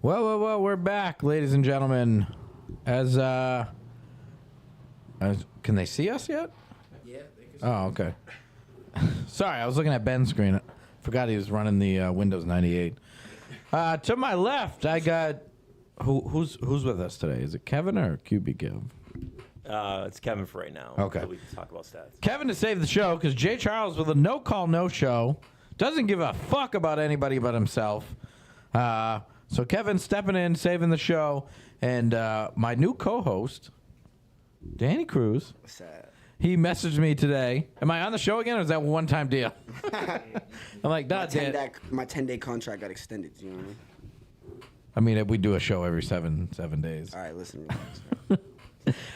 Well, we're back, ladies and gentlemen. As can they see us yet? Yeah, they can see Oh, okay. Sorry, I was looking at Ben's screen. Forgot he was running the Windows 98. To my left, I got who's with us today? Is it Kevin or QB Kev? It's Kevin for right now. Okay. So we can talk about stats. Kevin to save the show because Jay Charles with a no call, no show. Doesn't give a fuck about anybody but himself. So Kevin stepping in, saving the show. And my new co-host, Danny Cruz. What's that? He messaged me today. Am I on the show again or is that a one-time deal? I'm like, nah, Dan. My 10-day contract got extended. You know what I mean? I mean, we do a show every seven days. All right, listen.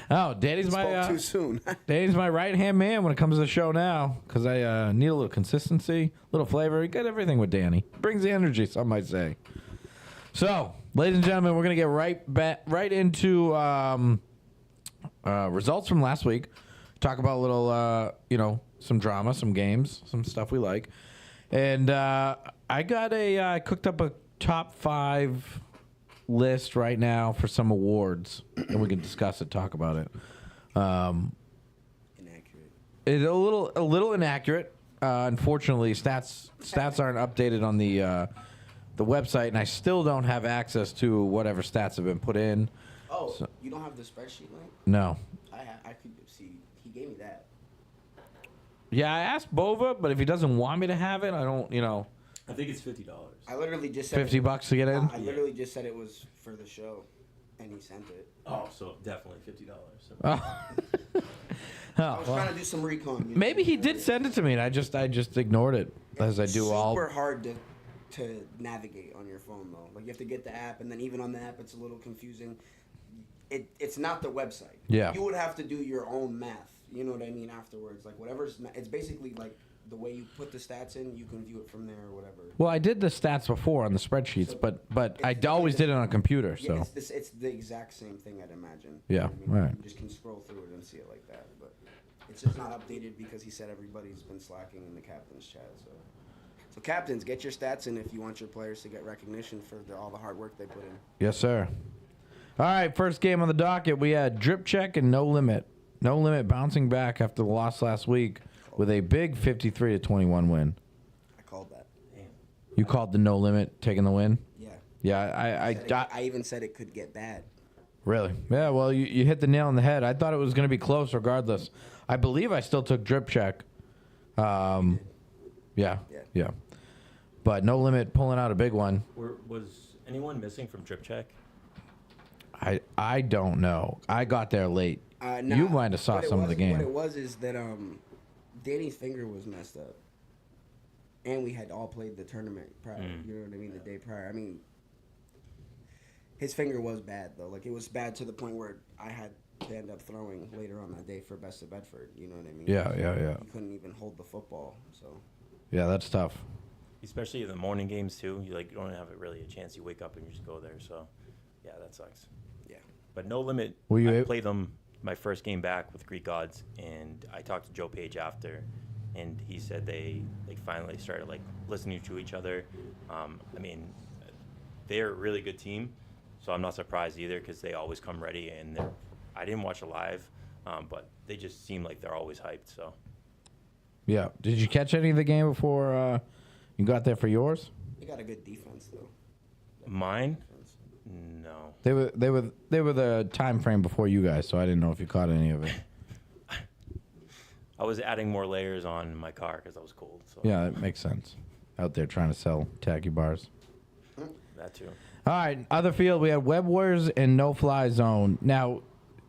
Oh, Danny's Spoke too soon. Danny's my right-hand man when it comes to the show now because I need a little consistency, a little flavor. You get everything with Danny. Brings the energy, some might say. So, ladies and gentlemen, we're going to get right into results from last week. Talk about a little, some drama, some games, some stuff we like. And I cooked up a top 5 list right now for some awards, and we can discuss it, talk about it. Inaccurate. It's a little inaccurate. Unfortunately, stats aren't updated on the website, and I still don't have access to whatever stats have been put in. Oh, so, you don't have the spreadsheet link? No. I could see. He gave me that. Yeah, I asked Bova, but if he doesn't want me to have it, I don't. I think it's $50. I literally just said $50 to get in. I literally just said it was for the show, and he sent it. Oh, so definitely $50. I was trying to do some recon. Maybe he did send it to me, and I just ignored it as I do all. Super hard to navigate on your phone though. Like you have to get the app, and then even on the app, it's a little confusing. It's not the website. Yeah. You would have to do your own math. You know what I mean? Afterwards, like whatever's. It's basically like the way you put the stats in. You can view it from there or whatever. Well, I did the stats before on the spreadsheets, So but I always did it on a computer. So Yeah, it's the exact same thing, I'd imagine. Yeah, You know what I mean? right. You just can scroll through it and see it like that, but it's just not updated because he said everybody's been slacking in the captain's chat. So captains, get your stats in if you want your players to get recognition for all the hard work they put in. yes, sir. All right, first game on the docket, we had Drip Check and No Limit. No Limit bouncing back after the loss last week with a big 53-21 win. I called that. Damn. You called the No Limit taking the win? Yeah. Yeah, I even said it could get bad. Really? Yeah, well, you hit the nail on the head. I thought it was going to be close regardless. I believe I still took Drip Check. Yeah. But No Limit pulling out a big one. Was anyone missing from Drip Check? I don't know. I got there late. Nah, You might have saw some of the game. What it was is that Danny's finger was messed up. And we had all played the tournament prior. You know what I mean? The day prior. I mean, his finger was bad, though. Like, it was bad to the point where I had to end up throwing later on that day for Best of Bedford. You know what I mean? Yeah. You couldn't even hold the football, so. Yeah, that's tough. Especially in the morning games, too. You don't have really a chance. You wake up and you just go there. So, yeah, that sucks. Yeah. But No Limit, I played them my first game back with Greek Gods, and I talked to Joe Page after, and he said they finally started listening to each other. I mean, they're a really good team, so I'm not surprised either because they always come ready. And I didn't watch it live, but they just seem like they're always hyped. So. Yeah. Did you catch any of the game before you got there for yours? They got a good defense, though. Mine? No. They were the time frame before you guys, so I didn't know if you caught any of it. I was adding more layers on my car because I was cold. So. Yeah, that makes sense. Out there trying to sell tacky bars. That too. All right, other field, we had Web Warriors and No Fly Zone. Now,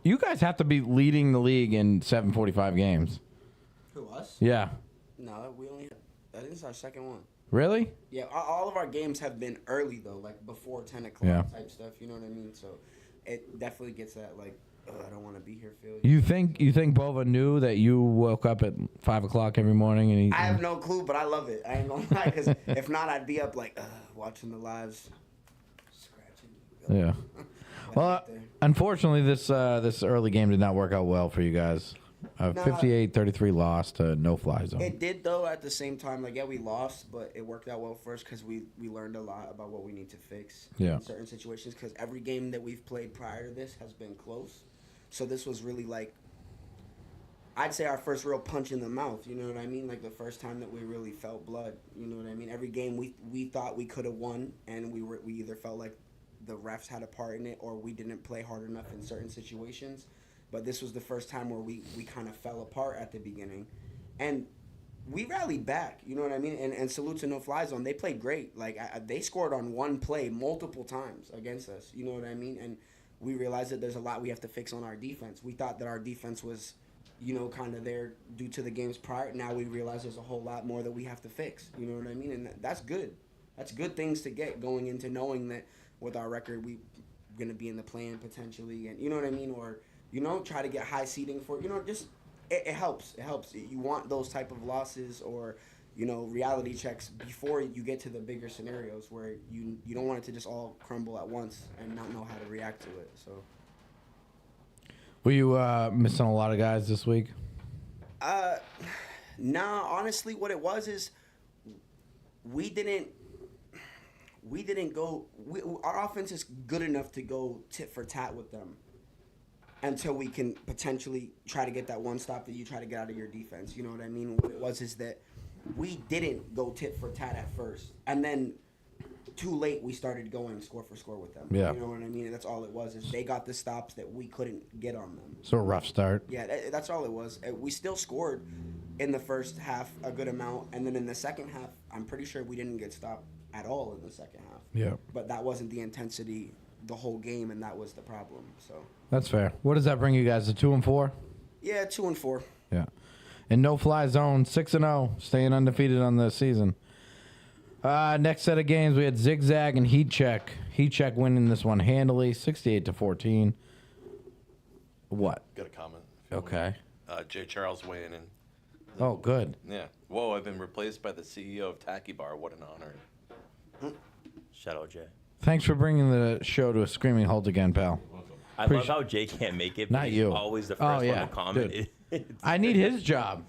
you guys have to be leading the league in 745 games. Who, us? Yeah. No, we only had, that is our second one. Really? Yeah, all of our games have been early, though, like before 10 o'clock type stuff, you know what I mean? So it definitely gets that, I don't want to be here feel. You think Bova knew that you woke up at 5 o'clock every morning? And I have no clue, but I love it. I ain't going to lie, because if not, I'd be up, watching the lives, scratching. Yeah. Well, unfortunately, this early game did not work out well for you guys. A 58-33 loss to no-fly zone. It did, though, at the same time. Like, yeah, we lost, but it worked out well for us because we learned a lot about what we need to fix in certain situations, because every game that we've played prior to this has been close. So this was really, like, I'd say our first real punch in the mouth, you know what I mean? Like, the first time that we really felt blood, you know what I mean? Every game we thought we could have won, and we either felt like the refs had a part in it or we didn't play hard enough in certain situations. But this was the first time where we kind of fell apart at the beginning. And we rallied back, you know what I mean? And salute to No Fly Zone. They played great. Like, they scored on one play multiple times against us, you know what I mean? And we realized that there's a lot we have to fix on our defense. We thought that our defense was, you know, kind of there due to the games prior. Now we realize there's a whole lot more that we have to fix, you know what I mean? And that's good. That's good things to get going into knowing that with our record, we're going to be in the play-in potentially, and you know what I mean? Or, you know, try to get high seeding for, you know, just, it helps. It helps. You want those type of losses or, you know, reality checks before you get to the bigger scenarios where you don't want it to just all crumble at once and not know how to react to it, so. Were you missing a lot of guys this week? Nah, honestly, what it was is we didn't go. Our offense is good enough to go tit for tat with them until we can potentially try to get that one stop that you try to get out of your defense. You know what I mean? What it was is that we didn't go tit for tat at first, and then too late we started going score for score with them. Yeah. You know what I mean? That's all it was. Is they got the stops that we couldn't get on them. So a rough start. Yeah, that's all it was. We still scored in the first half a good amount, and then in the second half, I'm pretty sure we didn't get stopped at all in the second half. Yeah. But that wasn't the intensity the whole game, and that was the problem. So. That's fair. What does that bring you guys to 2-4? Yeah, 2-4. Yeah. And No Fly Zone 6-0, staying undefeated on the season. Next set of games, we had Zigzag and Heat Check. Heat Check winning this one handily, 68-14. What? Got a comment. Okay. Jay Charles weighing in. Oh, good. Yeah. Whoa, I've been replaced by the CEO of Tacky Bar. What an honor. Shout out, Jay. Thanks for bringing the show to a screaming halt again, pal. I love how Jay can't make it. But Not he's you. Always the first one to comment. I need his job.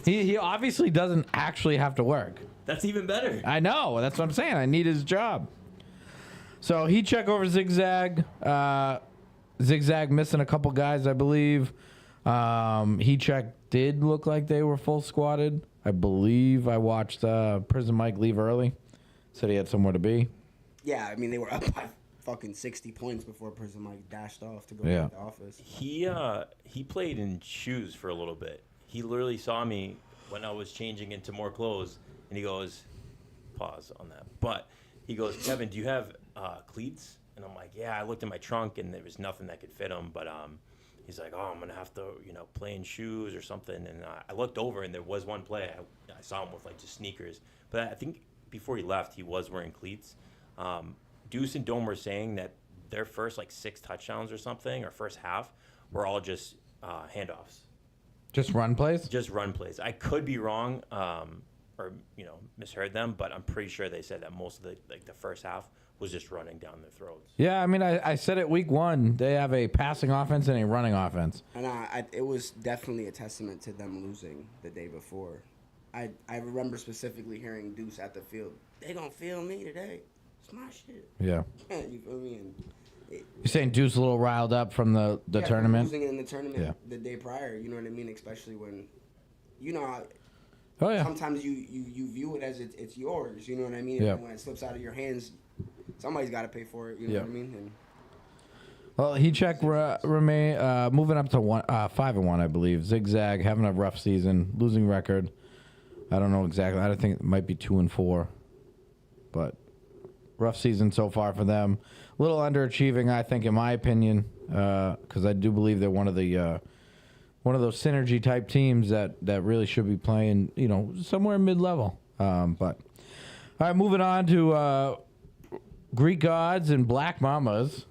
He obviously doesn't actually have to work. That's even better. I know. That's what I'm saying. I need his job. So Heat Check over Zigzag. Zigzag missing a couple guys, I believe. Heat Check did look like they were full squatted. I believe I watched Prison Mike leave early. Said he had somewhere to be. Yeah, I mean, they were up by fucking 60 points before Prison Mike dashed off to go to the office. He played in shoes for a little bit. He literally saw me when I was changing into more clothes, and he goes, pause on that. But he goes, Kevin, do you have cleats? And I'm like, yeah. I looked in my trunk, and there was nothing that could fit him. But he's like, oh, I'm gonna have to, play in shoes or something. And I looked over, and there was one play. I saw him with like just sneakers. But I think before he left, he was wearing cleats. Deuce and Dome were saying that their first like 6 touchdowns or something, or first half, were all just handoffs. Just run plays? Just run plays. I could be wrong, or misheard them, but I'm pretty sure they said that most of the first half was just running down their throats. Yeah, I mean, I said it week 1. They have a passing offense and a running offense. And it was definitely a testament to them losing the day before. I remember specifically hearing Deuce at the field. They gonna feel me today. It's my shit. Yeah. You feel me? And You're saying Deuce a little riled up from the tournament? Losing in the tournament the day prior, you know what I mean? Especially when, sometimes you view it as it's yours, you know what I mean? And when it slips out of your hands, somebody's got to pay for it, you know what I mean? And well, Heat Check remain moving up to 5-1, I believe. Zigzag having a rough season, losing record. I don't know exactly. I think it might be 2-4, but rough season so far for them. A little underachieving, I think, in my opinion, because I do believe they're one of those synergy type teams that really should be playing, somewhere mid-level. But all right, moving on to Greek Gods and Black Mamas.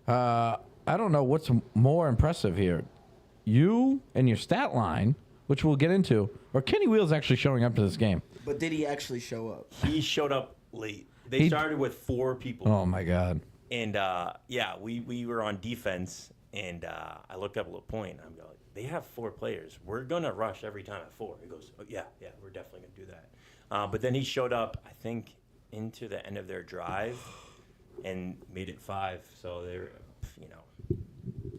I don't know what's more impressive here, you and your stat line, which we'll get into, or Kenny Wheels actually showing up to this game. But did he actually show up? He showed up late. They started with 4 people. Oh, my God. And, we were on defense, and I looked up a little point. I'm like, they have 4 players. We're going to rush every time at 4. He goes, oh, yeah, we're definitely going to do that. But then he showed up, I think, into the end of their drive and made it 5. So they're,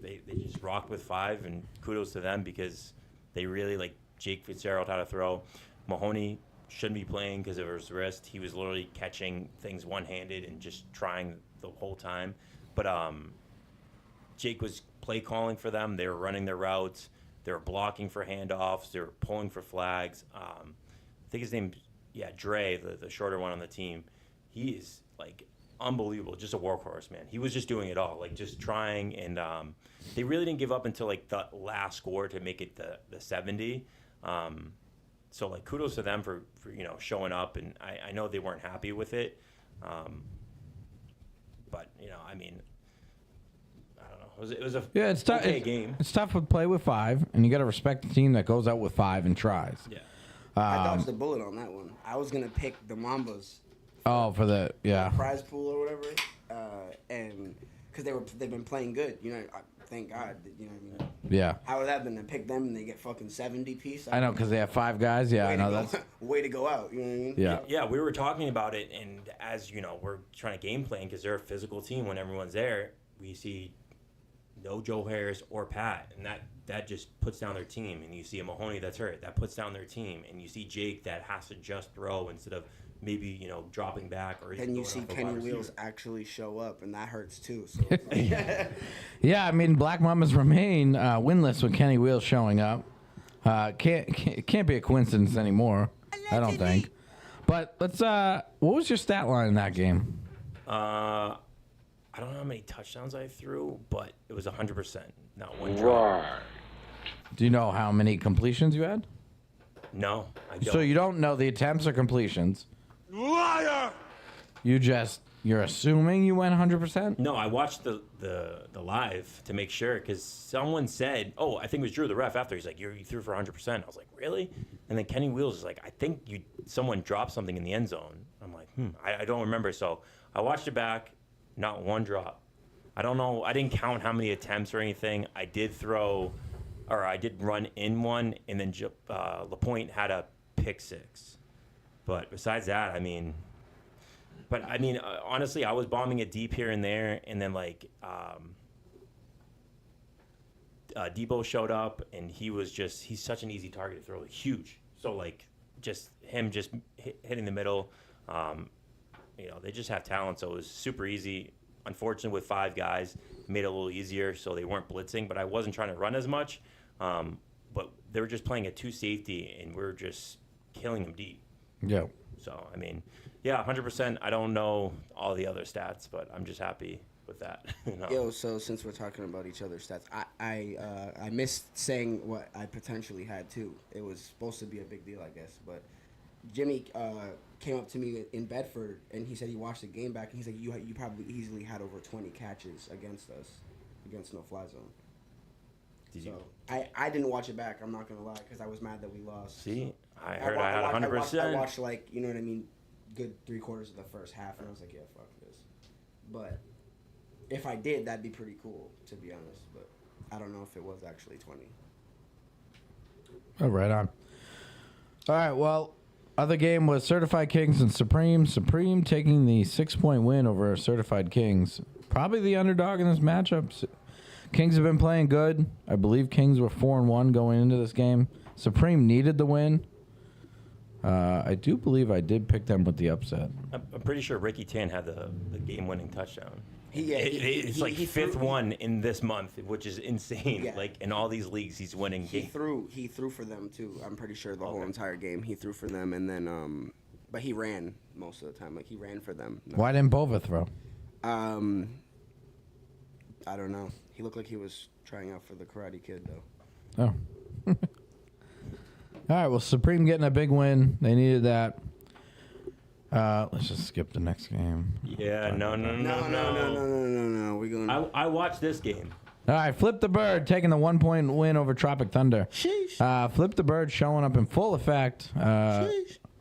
they just rocked with 5, and kudos to them because they really, like, Jake Fitzgerald had to throw. Mahoney shouldn't be playing because of his wrist. He was literally catching things one-handed and just trying the whole time. But Jake was play calling for them. They were running their routes. They were blocking for handoffs. They were pulling for flags. I think his name, Dre, the shorter one on the team. He is, like, unbelievable. Just a workhorse, man. He was just doing it all, like, just trying. And they really didn't give up until, like, the last score to make it the 70. So, like, kudos to them for showing up. And I know they weren't happy with it. But, I mean, I don't know. It was a it's tough. okay game. It's tough to play with 5, and you got to respect the team that goes out with 5 and tries. Yeah. I dodged the bullet on that one. I was going to pick the Mambas. For the prize pool or whatever. And because they've been playing good. Thank God. You know what I mean? Yeah. How would that have been to pick them and they get fucking 70 piece? I know, because they have 5 guys. Yeah, I know that's way to go out. You know what I mean? Yeah. Yeah, we were talking about it, and as we're trying to game plan because they're a physical team. When everyone's there, we see no Joe Harris or Pat, and that just puts down their team. And you see a Mahoney that's hurt, that puts down their team. And you see Jake that has to just throw instead of maybe dropping back, or then you see Kenny Wheels actually show up, and that hurts too. So yeah, I mean, Black Mamas remain winless with Kenny Wheels showing up. Can't be a coincidence anymore. I don't think. But let's. What was your stat line in that game? I don't know how many touchdowns I threw, but it was 100%, not one drop. Do you know how many completions you had? No, I don't. So you don't know the attempts or completions. Liar! You're assuming you went 100%? No, I watched the live to make sure because someone said, I think it was Drew the ref after. He's like, you threw for 100%. I was like, really? And then Kenny Wheels is like, I think someone dropped something in the end zone. I'm like, I don't remember. So I watched it back, not one drop. I don't know. I didn't count how many attempts or anything. I did run in one, and then LaPointe had a pick 6. But besides that, honestly, I was bombing it deep here and there, and then Debo showed up, and he's such an easy target to throw, huge. So just him hitting the middle, they just have talent, so it was super easy. Unfortunately, with 5 guys, it made it a little easier, so they weren't blitzing, but I wasn't trying to run as much. But they were just playing a 2 safety, and we were just killing them deep. Yeah. So, 100%. I don't know all the other stats, but I'm just happy with that. Yo, so since we're talking about each other's stats, I missed saying what I potentially had too. It was supposed to be a big deal, I guess, but Jimmy came up to me in Bedford, and he said he watched the game back, and he's like, you probably easily had over 20 catches against us, against No Fly Zone. I didn't watch it back. I'm not gonna lie, because I was mad that we lost. See, I heard I had 100%. I watched you know what I mean, good 3/4 of the first half, and I was like, yeah, fuck this. But if I did, that'd be pretty cool, to be honest. But I don't know if it was actually 20. Oh, right on. All right. Well, other game was Certified Kings and Supreme. Supreme taking the 6-point win over Certified Kings. Probably the underdog in this matchup. Kings have been playing good. I believe Kings were 4-1 going into this game. Supreme needed the win. I do believe I did pick them with the upset. I'm pretty sure Ricky Tan had the game-winning touchdown. It's he like fifth threw, one in this month, which is insane. Yeah. Like in all these leagues, he's winning. He threw for them too. I'm pretty sure the whole entire game he threw for them, and then but he ran most of the time. Like he ran for them. No. Why didn't Bova throw? I don't know. He looked like he was trying out for the Karate Kid though. Oh. All right. Well, Supreme getting a big win. They needed that. Let's just skip the next game. Yeah, no. We're going. I watched this game. All right, Flip the Bird taking the 1-point win over Tropic Thunder. Sheesh. Flip the Bird showing up in full effect.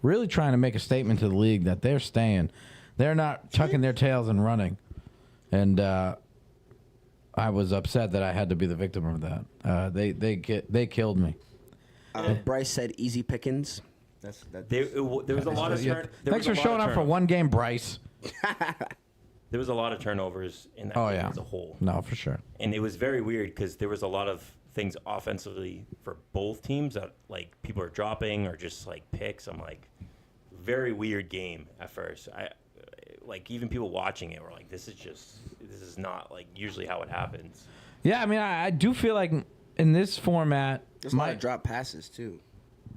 Really trying to make a statement to the league that they're staying. They're not tucking their tails and running. And I was upset that I had to be the victim of that. They killed me. Bryce said easy pickings. There was a lot of Thanks for showing up for one game, Bryce. There was a lot of turnovers in that game as a whole. No, for sure. And it was very weird because there was a lot of things offensively for both teams that like people are dropping or just like picks. I'm like, very weird game at first. I like even people watching it were like, this is not like usually how it happens. Yeah, I mean, I do feel like in this format, there's a lot of drop passes too.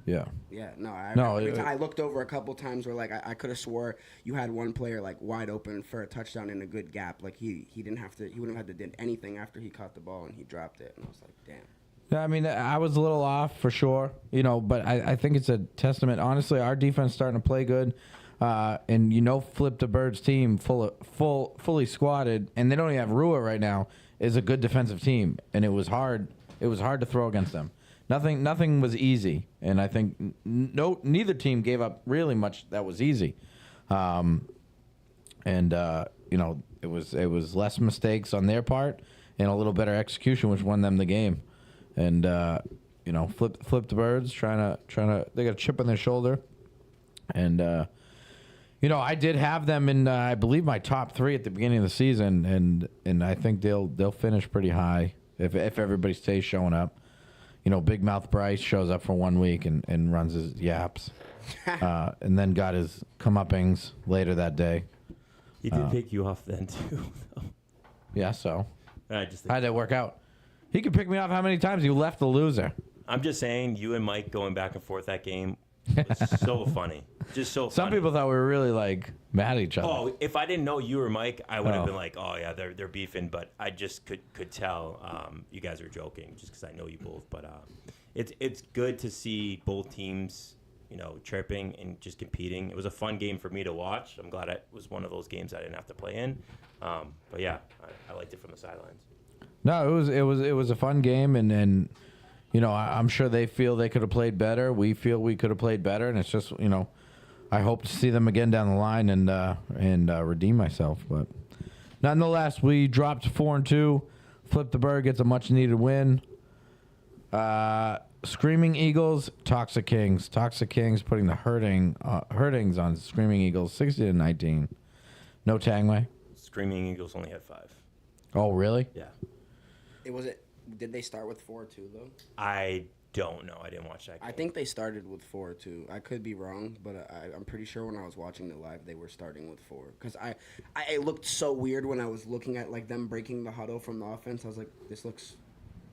Yeah. Yeah. No. I looked over a couple times where like I could have swore you had one player like wide open for a touchdown in a good gap. Like he wouldn't have had to do anything after he caught the ball and he dropped it. And I was like, damn. Yeah, I mean, I was a little off for sure, but I think it's a testament. Honestly, our defense starting to play good, and Flip the Birds team fully squatted, and they don't even have Rua right now. Is a good defensive team, and it was hard. It was hard to throw against them. Nothing was easy, and I think neither team gave up really much that was easy, it was less mistakes on their part and a little better execution, which won them the game, and Flip the Birds trying to they got a chip on their shoulder, and I did have them in I believe my top 3 at the beginning of the season, and I think they'll finish pretty high if everybody stays showing up. Big Mouth Bryce shows up for 1 week and runs his yaps, and then got his comeuppings later that day. He did pick you off then too. Yeah, so I just how'd that work out? He could pick me off how many times you left the loser. I'm just saying, you and Mike going back and forth that game was so funny. Just so funny. Some people thought we were really mad at each other. Oh, if I didn't know you or Mike, I would have been like, oh yeah, they're beefing. But I just could tell you guys were joking, just because I know you both. But it's good to see both teams, chirping and just competing. It was a fun game for me to watch. I'm glad it was one of those games I didn't have to play in. But yeah, I liked it from the sidelines. No, it was a fun game, and I'm sure they feel they could have played better. We feel we could have played better, and it's just I hope to see them again down the line and redeem myself. But nonetheless, we dropped 4-2. Flip the Bird gets a much needed win. Screaming Eagles, Toxic Kings. Toxic Kings putting the hurtings on Screaming Eagles, 60-19. No Tangway. Screaming Eagles only had 5. Oh, really? Yeah. Did they start with 4-2 though? I don't know. I didn't watch that game. I think they started with 4-2. I could be wrong, but I'm pretty sure when I was watching it live, they were starting with 4. Because it looked so weird when I was looking at them breaking the huddle from the offense. I was like, this looks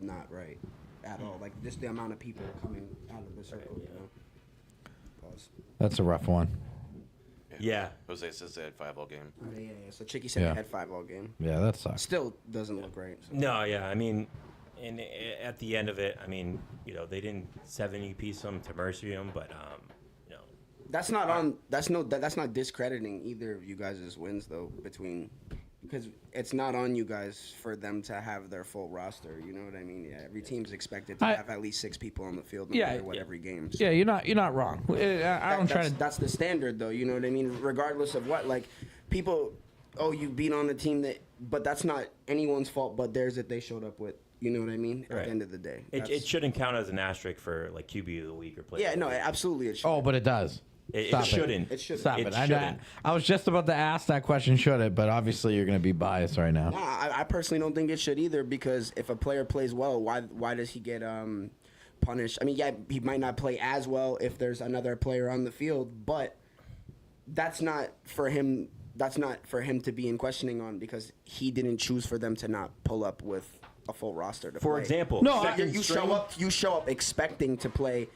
not right at all. Like just the amount of people coming out of the circle. Pause. That's a rough one. Yeah. Jose says they had 5 all game. Yeah. So Chicky said they had 5 all game. Yeah, that sucks. Still doesn't look right. So. No, yeah. I mean, and at the end of it, I mean, they didn't 70-piece them to mercy them, but that's not discrediting either of you guys' wins though. Because it's not on you guys for them to have their full roster. You know what I mean? Yeah, every team's expected to have at least 6 people on the field no matter what every game. So. Yeah, you're not wrong. That's the standard though. You know what I mean? Regardless of what, people, you beat on the team but that's not anyone's fault but theirs that they showed up with. You know what I mean? At the end of the day. It shouldn't count as an asterisk for QB of the week or player. Yeah, no, absolutely it should. Oh, but it does. It shouldn't. It shouldn't. Stop it. Shouldn't. I was just about to ask that question, should it? But obviously you're going to be biased right now. Nah, I personally don't think it should either because if a player plays well, why does he get punished? I mean, yeah, he might not play as well if there's another player on the field, but that's not for him. That's not for him to be in questioning on because he didn't choose for them to not pull up with a full roster to For play. example, you show up expecting to play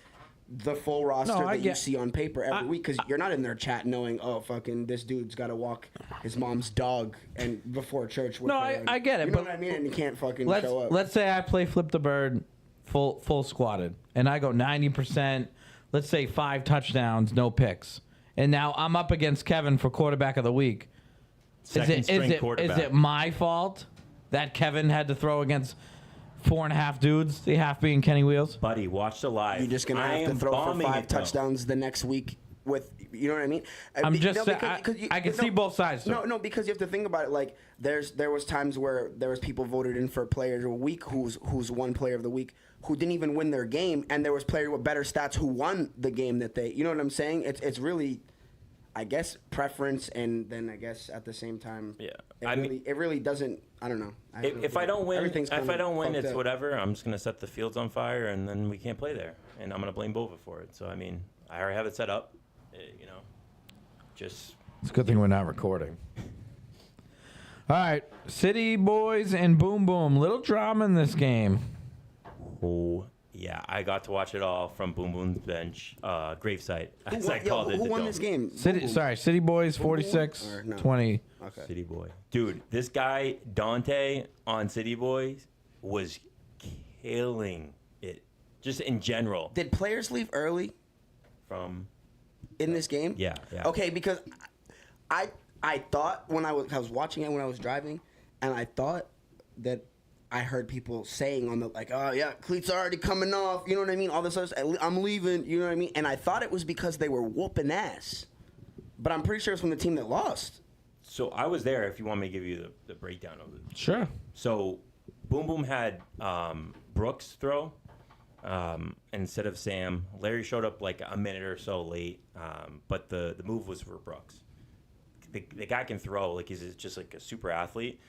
the full roster you see on paper every week because you're not in their chat knowing, oh, fucking this dude's got to walk his mom's dog and before church. I get it. You know what I mean? And you can't fucking show up. Let's say I play Flip the Bird full squatted and I go 90%, let's say 5 touchdowns, no picks. And now I'm up against Kevin for quarterback of the week. Is it my fault that Kevin had to throw against 4.5 dudes, the half being Kenny Wheels? Buddy, watch the live. You're just going to have to throw for 5 touchdowns the next week with, you know what I mean? I'm just no, saying, because I can see both sides. No, because you have to think about it. Like there was times where there was people voted in for Player of the Week who's won Player of the Week who didn't even win their game, and there was players with better stats who won the game that they. You know what I'm saying? It's really, I guess, preference, and then I guess at the same time, it really doesn't. I don't know. If I don't win, it's up. whatever. I'm just gonna set the fields on fire, and then we can't play there, and I'm gonna blame Bova for it. So I mean, I already have it set up. You know, just. It's a good thing we're not recording. All right, City Boys and Boom Boom. Little drama in this game. Oh yeah, I got to watch it all from Boom Boom's bench, gravesite. As I Who won this game? City Boys 46-20. Okay. City Boy, dude. This guy Dante on City Boys was killing it. Just in general. Did players leave early From. in this game? Yeah. Okay, because I thought when I was watching it when I was driving, and I thought that I heard people saying on the like, oh yeah, cleats are already coming off. You know what I mean? All this other stuff, I'm leaving. You know what I mean? And I thought it was because they were whooping ass, but I'm pretty sure it's from the team that lost. So I was there. If you want me to give you the breakdown of it. Sure. So Boom Boom had Brooks throw instead of Sam. Larry showed up like a minute or so late, but the move was for Brooks. The guy can throw, like he's just like a super athlete.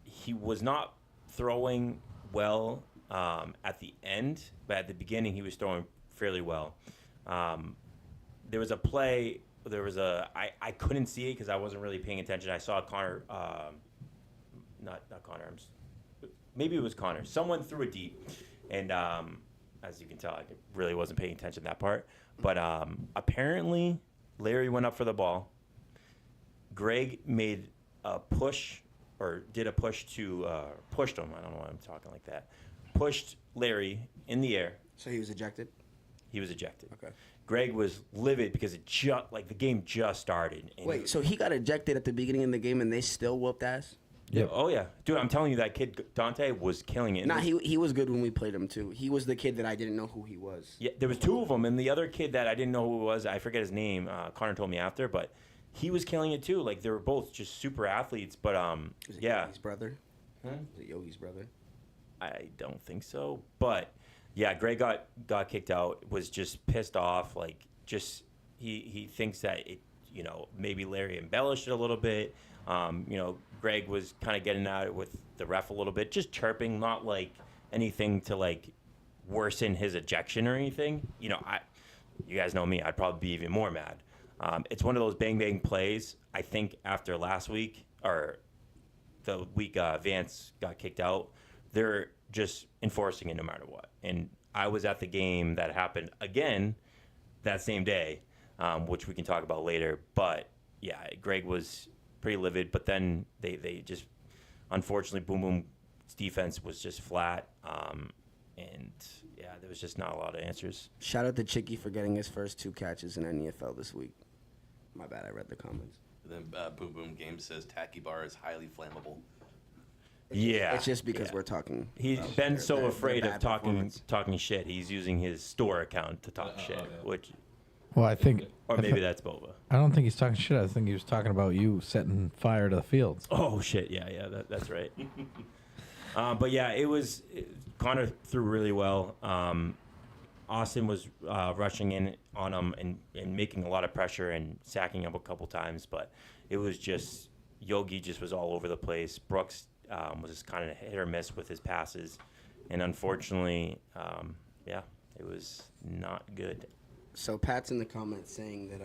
He was not throwing well at the end, but at the beginning he was throwing fairly well. There was a play. I couldn't see it because I wasn't really paying attention. I saw Connor, not Connor. Maybe it was Connor. Someone threw it deep, and as you can tell, I really wasn't paying attention to that part. But apparently, Larry went up for the ball. Greg made a push, or did a push to pushed him. I don't know why I'm talking like that. Pushed Larry in the air. So he was ejected. He was ejected. Okay. Greg was livid because the game just started. Wait, so he got ejected at the beginning of the game, and they still whooped ass? Yeah. Oh yeah, dude. I'm telling you, that kid Dante was killing it. Nah, he was good when we played him too. He was the kid that I didn't know who he was. Yeah, there was two of them, and the other kid that I didn't know who it was, I forget his name. Connor told me after, but he was killing it too. Like they were both just super athletes. But Was it yeah. Yogi's brother? Huh? Was it Yogi's brother? I don't think so. But yeah, Greg got kicked out. Was just pissed off. Like just he thinks that it. You know, maybe Larry embellished it a little bit. You know, Greg was kind of getting at it with the ref a little bit, just chirping, not like anything to like worsen his ejection or anything. You know, you guys know me, I'd probably be even more mad. It's one of those bang bang plays. I think after last week or the week Vance got kicked out, they're just enforcing it no matter what. And I was at the game that happened again that same day, which we can talk about later. But yeah, Greg was pretty livid, but then they just, unfortunately, Boom Boom's defense was just flat, and yeah, there was just not a lot of answers. Shout out to Chicky for getting his first 2 catches in NEFL this week. My bad, I read the comments. And then Boom Boom Game says Tacky Bar is highly flammable. It's just because we're talking. He's been so afraid of talking shit. He's using his store account to talk shit, which. Well, I think. Or maybe that's Bova. I don't think he's talking shit. I think he was talking about you setting fire to the fields. Oh, shit. Yeah, that's right. But yeah, Connor threw really well. Austin was rushing in on him and making a lot of pressure and sacking him a couple times. But it was just, Yogi just was all over the place. Brooks was just kind of hit or miss with his passes. And unfortunately, it was not good. So Pat's in the comments saying that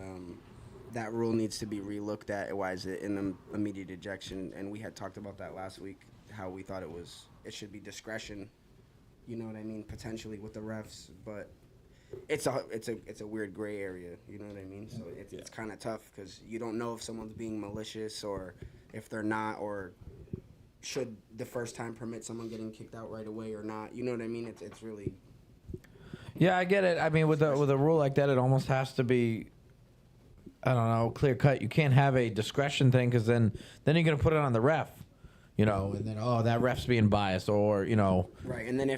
that rule needs to be relooked at. Why is it in the immediate ejection? And we had talked about that last week, how we thought it should be discretion. You know what I mean? Potentially with the refs, but it's a weird gray area. You know what I mean? So it's kind of tough because you don't know if someone's being malicious or if they're not, or should the first time permit someone getting kicked out right away or not. You know what I mean? It's really. Yeah, I get it. I mean, with a rule like that, it almost has to be, I don't know, clear cut. You can't have a discretion thing because then you're going to put it on the ref. you know, and then that ref's being biased, or you know, right. And then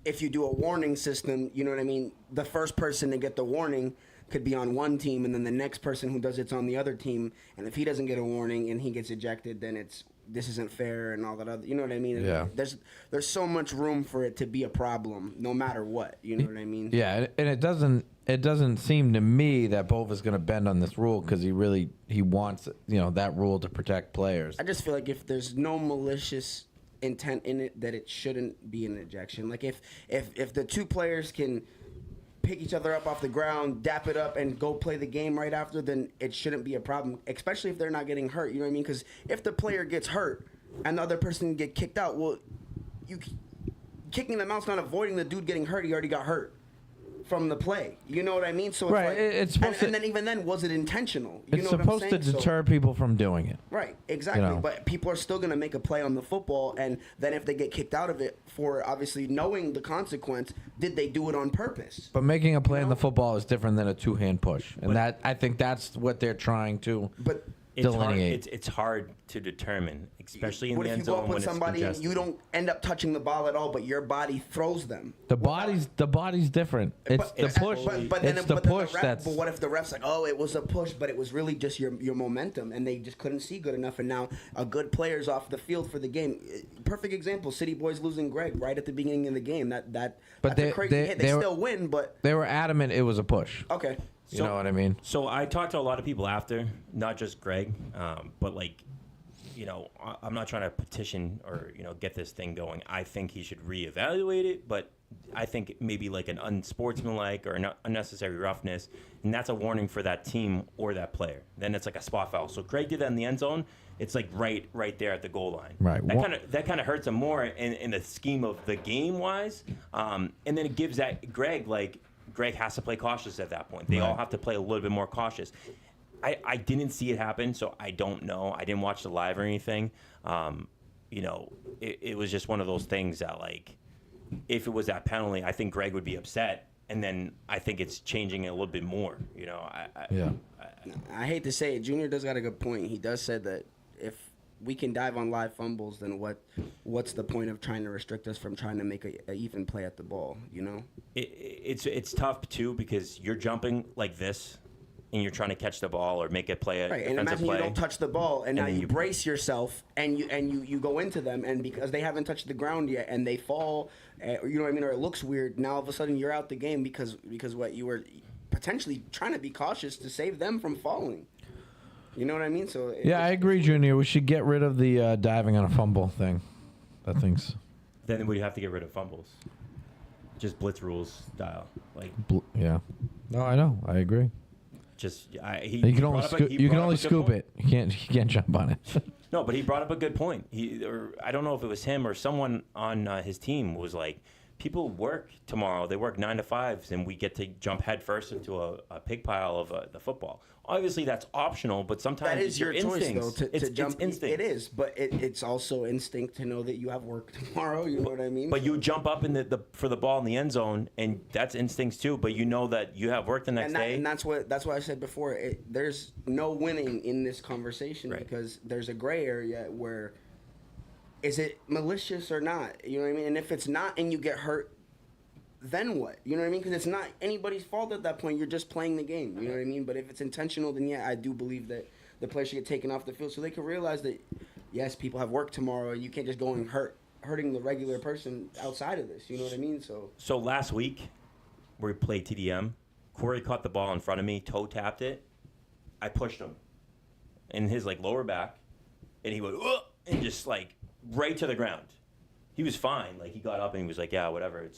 if you do a warning system, you know what I mean. The first person to get the warning could be on one team, and then the next person who does it's on the other team. And if he doesn't get a warning and he gets ejected, then this isn't fair and all that other. You know what I mean? Yeah. There's so much room for it to be a problem, no matter what. You know what I mean? Yeah, and it doesn't seem to me that Bova's going to bend on this rule because he wants that rule to protect players. I just feel like if there's no malicious intent in it, that it shouldn't be an ejection. Like if the two players can pick each other up off the ground, dap it up, and go play the game right after, then it shouldn't be a problem, especially if they're not getting hurt. You know what I mean? Because if the player gets hurt and the other person get kicked out, well, kicking them out's not avoiding the dude getting hurt. He already got hurt from the play. You know what I mean? So it's right. like, it's supposed and then even then, was it intentional? You it's know what I'm supposed to saying? deter people from doing it. Right, exactly. But people are still going to make a play on the football, and then if they get kicked out of it for obviously knowing the consequence, did they do it on purpose? But making a play in the football is different than a two-hand push, and I think that's what they're trying to delineate. It's hard to determine, especially in the end What if you go zone up when with it's somebody and congested. you don't end up touching the ball at all, but your body throws them? The body's different. It's the push. It's the push that's. But what if the ref's like, oh, it was a push, but it was really just your momentum, and they just couldn't see good enough, and now a good player's off the field for the game. Perfect example: City Boys losing Greg right at the beginning of the game. But that's a crazy hit. They still win, but they were adamant it was a push. Okay. You know what I mean? So I talked to a lot of people after, not just Greg, but I'm not trying to petition or get this thing going. I think he should reevaluate it, but I think maybe like an unsportsmanlike or an unnecessary roughness, and that's a warning for that team or that player. Then it's like a spot foul. So Greg did that in the end zone. It's like right there at the goal line. Right. That kind of hurts him more in the scheme of the game wise, and then it gives that Greg has to play cautious at that point. They all have to play a little bit more cautious. I didn't see it happen, so I don't know. I didn't watch the live or anything. It was just one of those things that, like, if it was that penalty, I think Greg would be upset, and then I think it's changing it a little bit more. I hate to say it, Junior does got a good point. He does say that if we can dive on live fumbles, then what's the point of trying to restrict us from trying to make a even play at the ball? It's tough too because you're jumping like this and you're trying to catch the ball or make a play. Right, and imagine you don't touch the ball, and now you brace yourself, and you go into them, and because they haven't touched the ground yet, and they fall, you know what I mean, or it looks weird. Now all of a sudden you're out the game because what you were potentially trying to be cautious to save them from falling. You know what I mean? So I agree, Junior. We should get rid of the diving on a fumble thing. That thing's. Then we have to get rid of fumbles. Just blitz rules style, like. Yeah. No, I know. I agree. You can only scoop it. You can't jump on it. No, but he brought up a good point. I don't know if it was him or someone on his team was like, people work tomorrow. They work 9 to 5s, and we get to jump headfirst into a pig pile of the football. Obviously, that's optional, but sometimes that is your choice, though, to jump. It's instinct. It is, but it's also instinct to know that you have work tomorrow. You know what I mean? But you jump up in for the ball in the end zone, and that's instincts too. But you know that you have work the next day. And that's why I said before. There's no winning in this conversation because there's a gray area where is it malicious or not? You know what I mean? And if it's not, and you get hurt, then what? You know what I mean? Because it's not anybody's fault at that point. You're just playing the game. You know what I mean? But if it's intentional, then I do believe that the player should get taken off the field so they can realize that, yes, people have work tomorrow, and you can't just go and hurting the regular person outside of this. You know what I mean? So last week, we played TDM. Corey caught the ball in front of me, toe tapped it. I pushed him in his lower back, and he went and just right to the ground. He was fine. He got up and he was like, yeah, whatever.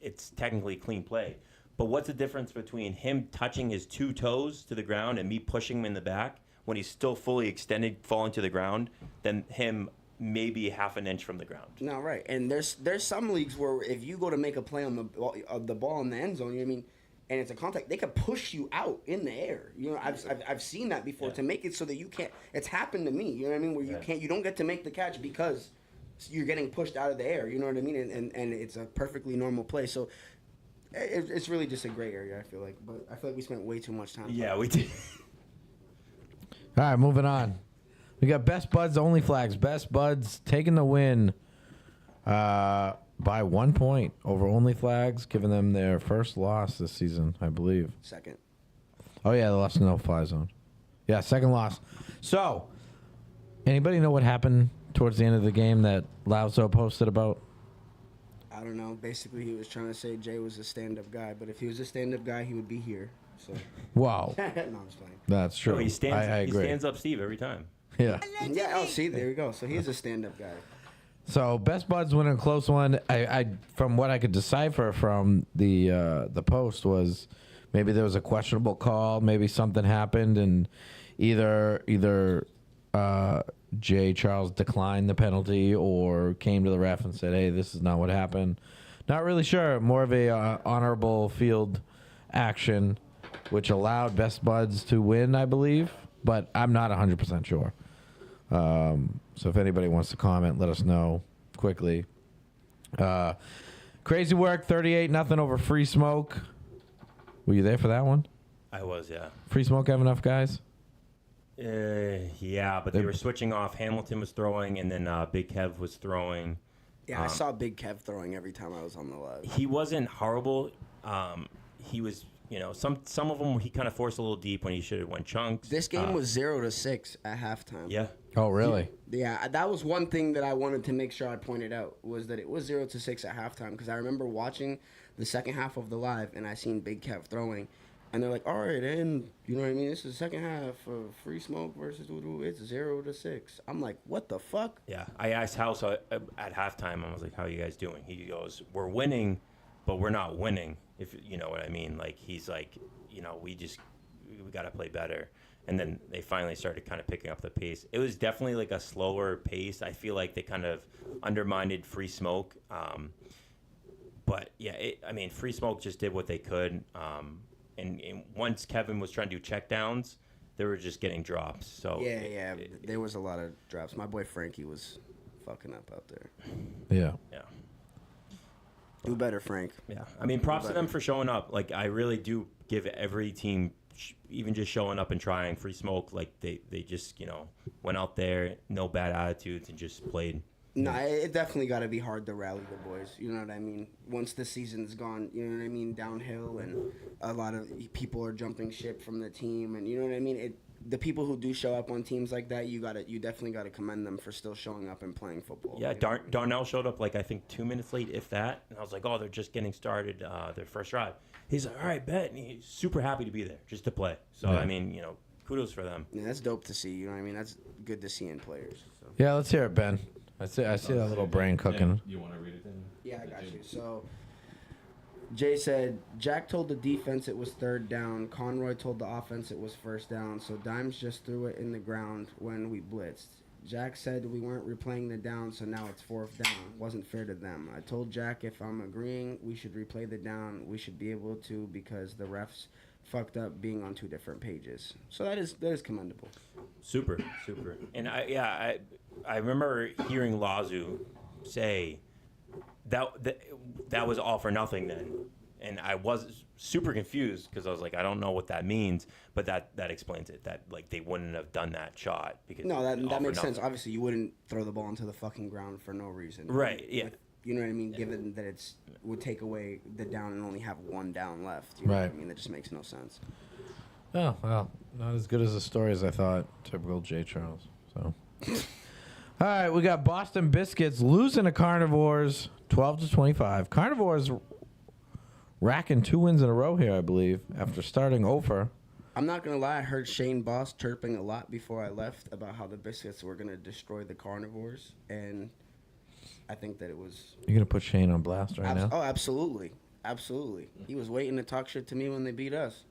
It's technically a clean play. But what's the difference between him touching his two toes to the ground and me pushing him in the back when he's still fully extended, falling to the ground, than him maybe half an inch from the ground? No, right. And there's some leagues where if you go to make a play on the ball in the end zone, you know what I mean, and it's a contact, they could push you out in the air. You know, I've seen that before to make it so that you can't. It's happened to me. You know what I mean? Where you don't get to make the catch because you're getting pushed out of the air, you know what I mean? And it's a perfectly normal play. So it's really just a gray area, I feel like. But I feel like we spent way too much time. Yeah, we did. All right, moving on. We got Best Buds Only Flags. Best Buds taking the win by 1 point over Only Flags, giving them their first loss this season, I believe. Second. Oh, yeah, they lost in No Fly Zone. Yeah, second loss. So, anybody know what happened towards the end of the game that Lauzo posted about? I don't know. Basically, he was trying to say Jay was a stand-up guy, but if he was a stand-up guy, he would be here. So. Wow. No, I'm just playing. That's true. No, he stands. I agree. He stands up Steve every time. Yeah. Yeah. Oh, see, there you go. So he's a stand-up guy. So Best Buds winning a close one. I from what I could decipher from the post was maybe there was a questionable call, maybe something happened, and either Jay Charles declined the penalty or came to the ref and said, "Hey, this is not what happened." Not really sure. More of a honorable field action, which allowed Best Buds to win, I believe, but I'm not 100% sure. So if anybody wants to comment, let us know quickly. Crazy Work, 38-0 over Free Smoke. Were you there for that one? I was, yeah. Free Smoke have enough guys? Yeah, but they were switching off. Hamilton was throwing, and then Big Kev was throwing. Yeah, I saw Big Kev throwing every time I was on the live. He wasn't horrible. He was, some of them he kind of forced a little deep when he should have went chunks. This game was 0-6 at halftime. Yeah. Oh, really? Yeah, that was one thing that I wanted to make sure I pointed out, was that it was 0-6 at halftime, because I remember watching the second half of the live, and I seen Big Kev throwing, and they're like, all right, and you know what I mean? This is the second half of Free Smoke versus Voodoo. It's 0-6. I'm like, what the fuck? Yeah, I asked House at halftime. I was like, how are you guys doing? He goes, we're winning, but we're not winning, if you know what I mean. Like, he's like, we got to play better. And then they finally started kind of picking up the pace. It was definitely like a slower pace. I feel like they kind of undermined Free Smoke. But, yeah, Free Smoke just did what they could. And once Kevin was trying to do checkdowns, they were just getting drops. So Yeah, there was a lot of drops. My boy Frankie was fucking up out there. Yeah. Yeah. Do better, Frank. Yeah. Props to them for showing up. Like, I really do give every team, even just showing up and trying. Free Smoke, like, they just, went out there, no bad attitudes, and just played. No, it definitely got to be hard to rally the boys. You know what I mean? Once the season's gone, you know what I mean, downhill, and a lot of people are jumping ship from the team, and you know what I mean? The people who do show up on teams like that, you definitely got to commend them for still showing up and playing football. Yeah, Darnell showed up, like, I think 2 minutes late, if that, and I was like, oh, they're just getting started, their first drive. He's like, all right, bet, and he's super happy to be there, just to play. So, yeah. Kudos for them. Yeah, that's dope to see, you know what I mean? That's good to see in players. So. Yeah, let's hear it, Ben. I see that little brain cooking. You want to read it then? Yeah, I got you. So, Jay said, Jack told the defense it was third down. Conroy told the offense it was first down. So, Dimes just threw it in the ground when we blitzed. Jack said we weren't replaying the down, so now it's fourth down. Wasn't fair to them. I told Jack if I'm agreeing we should replay the down, we should be able to, because the refs fucked up being on two different pages. So that is commendable. Super. And I remember hearing Lazu say that was all for nothing then. And I was super confused because I was like, I don't know what that means, but that explains it. That, like, they wouldn't have done that shot because that makes sense. Obviously, you wouldn't throw the ball into the fucking ground for no reason. Right? Yeah. You know what I mean? Given that would take away the down and only have one down left. You know what I mean? That just makes no sense. Oh, well, not as good as the story as I thought. Typical J. Charles. So, all right, we got Boston Biscuits losing to Carnivores 12-25. Carnivores racking 2 wins in a row here, I believe, after starting over. I'm not going to lie. I heard Shane Boss chirping a lot before I left about how the Biscuits were going to destroy the Carnivores, and I think that it was... You're going to put Shane on blast right now? Oh, absolutely. Absolutely. He was waiting to talk shit to me when they beat us.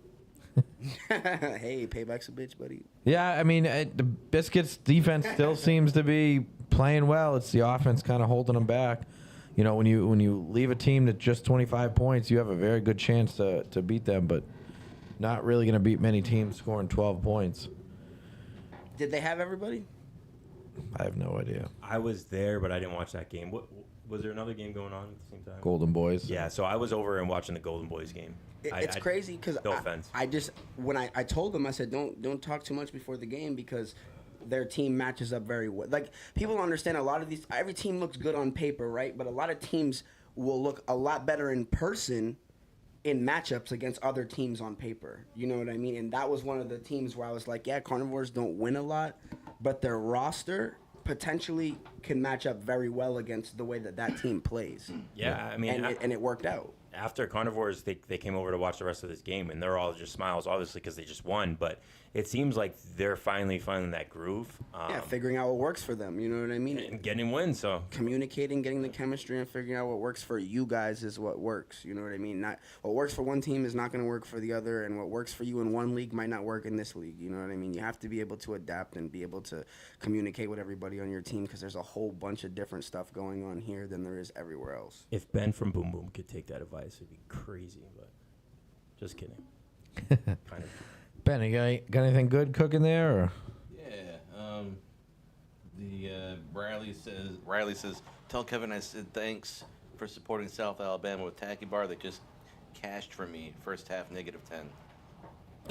Hey, payback's a bitch, buddy. Yeah, the Biscuits defense still seems to be playing well. It's the offense kind of holding them back. When you leave a team at just 25 points, you have a very good chance to beat them, but not really going to beat many teams scoring 12 points. Did they have everybody? I have no idea. I was there, but I didn't watch that game. What was there another game going on at the same time? Golden Boys. Yeah, so I was over and watching the Golden Boys game. It's crazy because no offense. I just when I told them, I said don't talk too much before the game because their team matches up very well. Like, people don't understand a lot of these. Every team looks good on paper, right? But a lot of teams will look a lot better in person in matchups against other teams on paper. You know what I mean? And that was one of the teams where I was like, yeah, Carnivores don't win a lot, but their roster potentially can match up very well against the way that team plays. Yeah, I mean, and it worked out. After Carnivores, they came over to watch the rest of this game, and they're all just smiles, obviously, because they just won. But it seems like they're finally finding that groove. Figuring out what works for them. You know what I mean? And getting wins. So communicating, getting the chemistry, and figuring out what works for you guys is what works. You know what I mean? Not what works for one team is not going to work for the other, and what works for you in one league might not work in this league. You know what I mean? You have to be able to adapt and be able to communicate with everybody on your team because there's a whole bunch of different stuff going on here than there is everywhere else. If Ben from Boom Boom could take that advice, it'd be crazy. But just kidding. Kind of. Ben, you got anything good cooking there? Or? Yeah. Riley says, tell Kevin I said thanks for supporting South Alabama with Tacky Bar. They just cashed for me. First half, -10.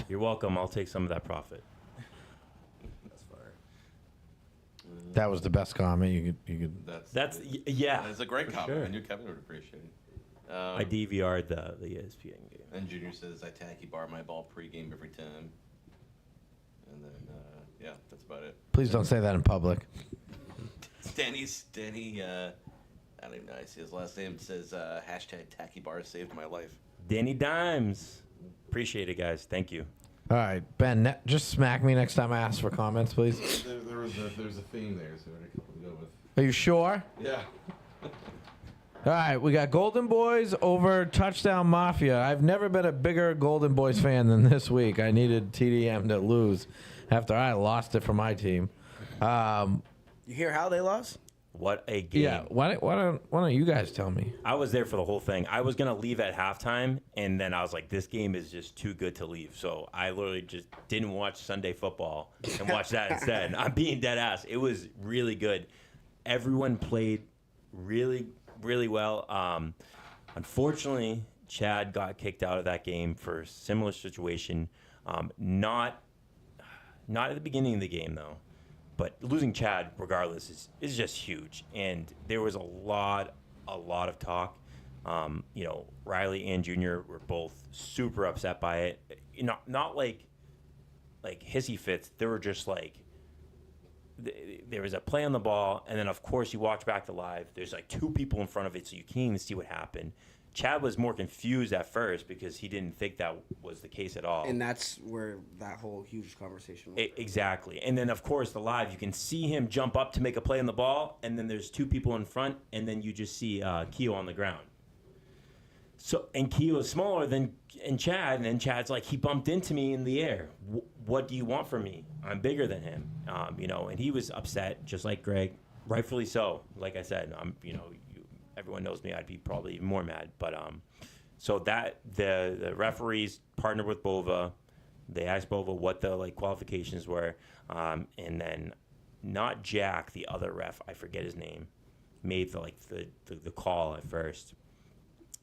You're welcome. I'll take some of that profit. That's fire. That was the best comment you could. That's a great comment. Sure. I knew Kevin would appreciate it. I DVR'd the ESPN game. And Junior says, I Tacky Bar my ball pregame every time. And then, that's about it. Please don't say that in public. Danny, I don't even know how I see his last name. It says, hashtag Tacky Bar saved my life. Danny Dimes. Appreciate it, guys. Thank you. All right, Ben, just smack me next time I ask for comments, please. There's a theme there, so we're a couple to go with. Are you sure? Yeah. All right, we got Golden Boys over Touchdown Mafia. I've never been a bigger Golden Boys fan than this week. I needed TDM to lose after I lost it for my team. You hear how they lost? What a game. Yeah, why don't you guys tell me? I was there for the whole thing. I was going to leave at halftime, and then I was like, this game is just too good to leave. So I literally just didn't watch Sunday football and watched that instead. I'm being dead ass. It was really good. Everyone played really well. Unfortunately, Chad got kicked out of that game for a similar situation. Not at the beginning of the game, though. But losing Chad, regardless, is just huge. And there was a lot of talk. Riley and Junior were both super upset by it. Not like hissy fits. They were just like, there was a play on the ball, and then of course you watch back the live. There's like two people in front of it, so you can't even see what happened. Chad was more confused at first because he didn't think that was the case at all. And that's where that whole huge conversation was. Exactly. And then, of course, the live, you can see him jump up to make a play on the ball, and then there's two people in front, and then you just see Keo on the ground. And Keo is smaller than Chad, and then Chad's like, he bumped into me in the air. What do you want from me? I'm bigger than him. And he was upset, just like Greg, rightfully so. Like I said, everyone knows me, I'd be probably even more mad. But so that the referees partnered with Bova. They asked Bova what the qualifications were, and then not Jack, the other ref, I forget his name, made the call at first,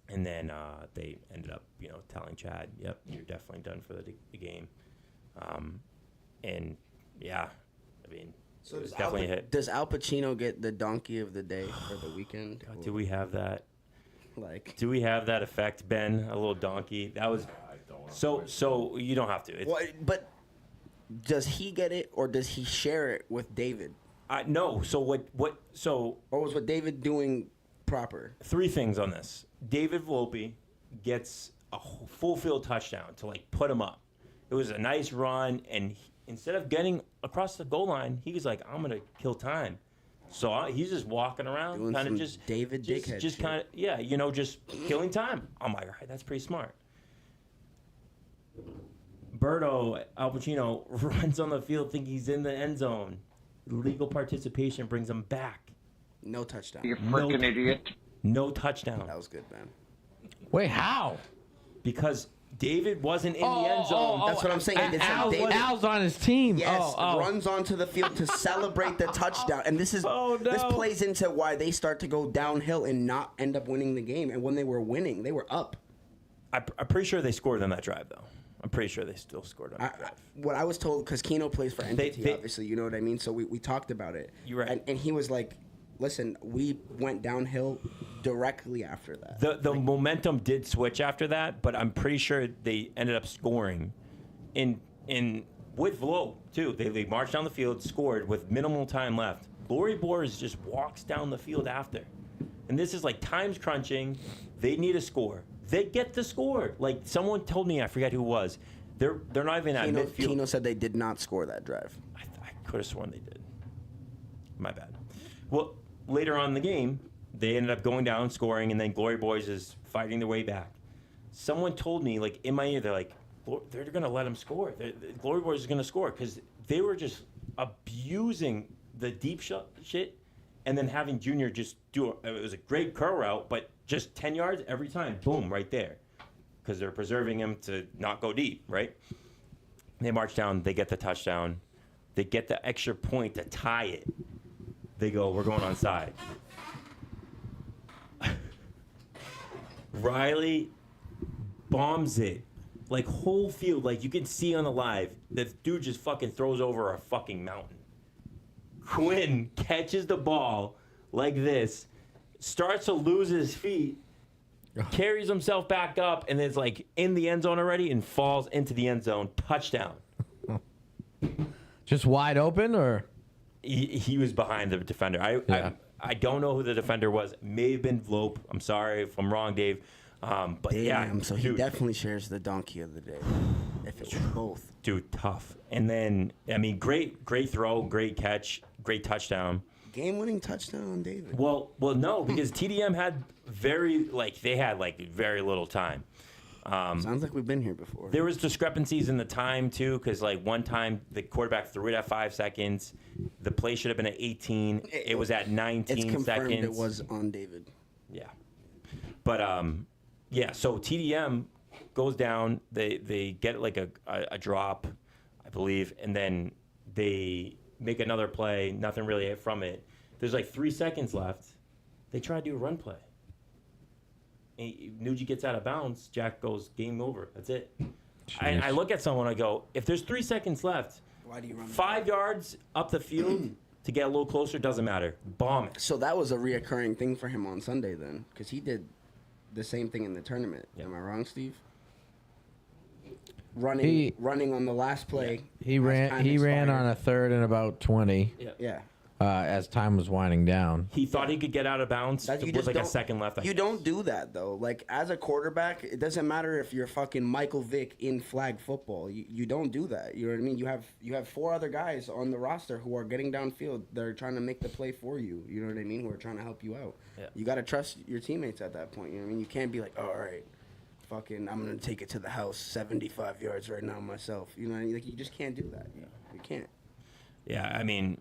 and then they ended up telling Chad, "Yep, you're definitely done for the game." And yeah, I mean. So it was definitely a hit. Does Al Pacino get the donkey of the day for the weekend? God, do we have that? Do we have that effect, Ben? A little donkey. That was. So you don't have to. But does he get it, or does he share it with David? No. So what? So. Or was what David doing proper? Three things on this. David Volpe gets a full field touchdown to put him up. It was a nice run, and instead of getting across the goal line, he was like, I'm going to kill time. So he's just walking around, kind of just David Dickhead just kind of, just killing time. I'm like, all right, that's pretty smart. Berto, Al Pacino, runs on the field thinking he's in the end zone. Legal participation brings him back. No touchdown. You freaking idiot. No touchdown. That was good, man. Wait, how? Because David wasn't in the end zone. That's what I'm saying. Al's on his team. Yes, runs onto the field to celebrate the touchdown. And this plays into why they start to go downhill and not end up winning the game. And when they were winning, they were up. I'm pretty sure they scored on that drive, though. I'm pretty sure they still scored on that drive. What I was told, because Keno plays for NTT, they- obviously, you know what I mean? So we talked about it. You're right. And he was like, listen, we went downhill directly after that. The momentum did switch after that, but I'm pretty sure they ended up scoring in with Vlo too. They marched down the field, scored with minimal time left. Glory Boers just walks down the field after. And this is like time's crunching. They need a score. They get the score. Like someone told me, I forget who it was. They're not even at midfield. Keno said they did not score that drive. I could have sworn they did. My bad. Well, later on in the game, they ended up going down, scoring, and then Glory Boys is fighting their way back. Someone told me, like in my ear, they're like, they're going to let them score. The Glory Boys is going to score because they were just abusing the deep shit, and then having Junior just do it was a great curl route, but just 10 yards every time, boom, right there, because they're preserving him to not go deep, right? They march down, they get the touchdown, they get the extra point to tie it. They go, we're going onside. Riley bombs it. Like, whole field, like, you can see on the live, that dude just fucking throws over a fucking mountain. Quinn catches the ball like this, starts to lose his feet, carries himself back up, and is, like, in the end zone already and falls into the end zone. Touchdown. Just wide open, or? He was behind the defender. I don't know who the defender was. May have been Vlope. I'm sorry if I'm wrong, Dave. But Damn, yeah, so he definitely shares the donkey of the day. If it was both. Dude, tough. And then, I mean, great throw, great catch, great touchdown. Game-winning touchdown on David. Well, no, because TDM had very little time. Sounds like we've been here before. There was discrepancies in the time too, because like one time the quarterback threw it at 5 seconds. The play should have been at 18. It was at 19 it's confirmed seconds. It was on David. Yeah, but yeah. So TDM goes down. They get like a drop, I believe, and then they make another play. Nothing really from it. There's like 3 seconds left. They try to do a run play. Nuji gets out of bounds. Jack goes, game over. That's it. I look at someone. I go, if there's 3 seconds left, Why do you run 5 yards up the field to get a little closer doesn't matter. Bomb it. So that was a reoccurring thing for him on Sunday then, because he did the same thing in the tournament. Yeah. Am I wrong, Steve? Running on the last play. He ran on a third and about 20 Yeah. as time was winding down. He thought he could get out of bounds with like a second left. You don't do that though. Like as a quarterback, it doesn't matter if you're fucking Michael Vick in flag football. You don't do that. You know what I mean? You have 4 other guys on the roster who are getting downfield. They're trying to make the play for you. You know what I mean? Who are trying to help you out. Yeah. You got to trust your teammates at that point. You know what I mean? You can't be like, oh, all right, fucking, I'm gonna take it to the house 75 yards right now myself. You know what I mean? Like you just can't do that. You can't. Yeah, I mean,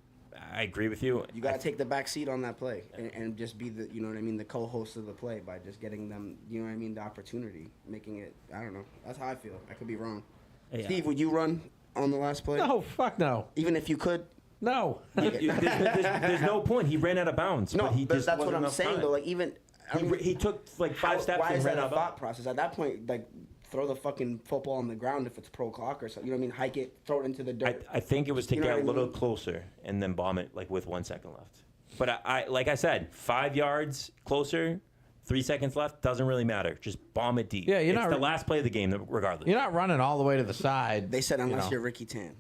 I agree with you. You got to take the back seat on that play and just be the, you know what I mean, the co-host of the play by just getting them, you know what I mean, the opportunity, making it, I don't know. That's how I feel. I could be wrong. Yeah. Steve, would you run on the last play? No, fuck no. Even if you could? No. There's no point. He ran out of bounds. No, but he but just that's what wasn't I'm enough saying, time. though. Like, even... He took like 5 steps why and is ran that out a of thought bounds. process? At that point, like, throw the fucking football on the ground if it's pro clock or something. You know what I mean? Hike it, throw it into the dirt. I think it was to You know get what a I little mean? closer and then bomb it like with 1 second left. But I like I said, 5 yards closer, 3 seconds left, doesn't really matter. Just bomb it deep. Yeah, it's the last play of the game, regardless. You're not running all the way to the side. They said unless you know. you're Ricky Tan.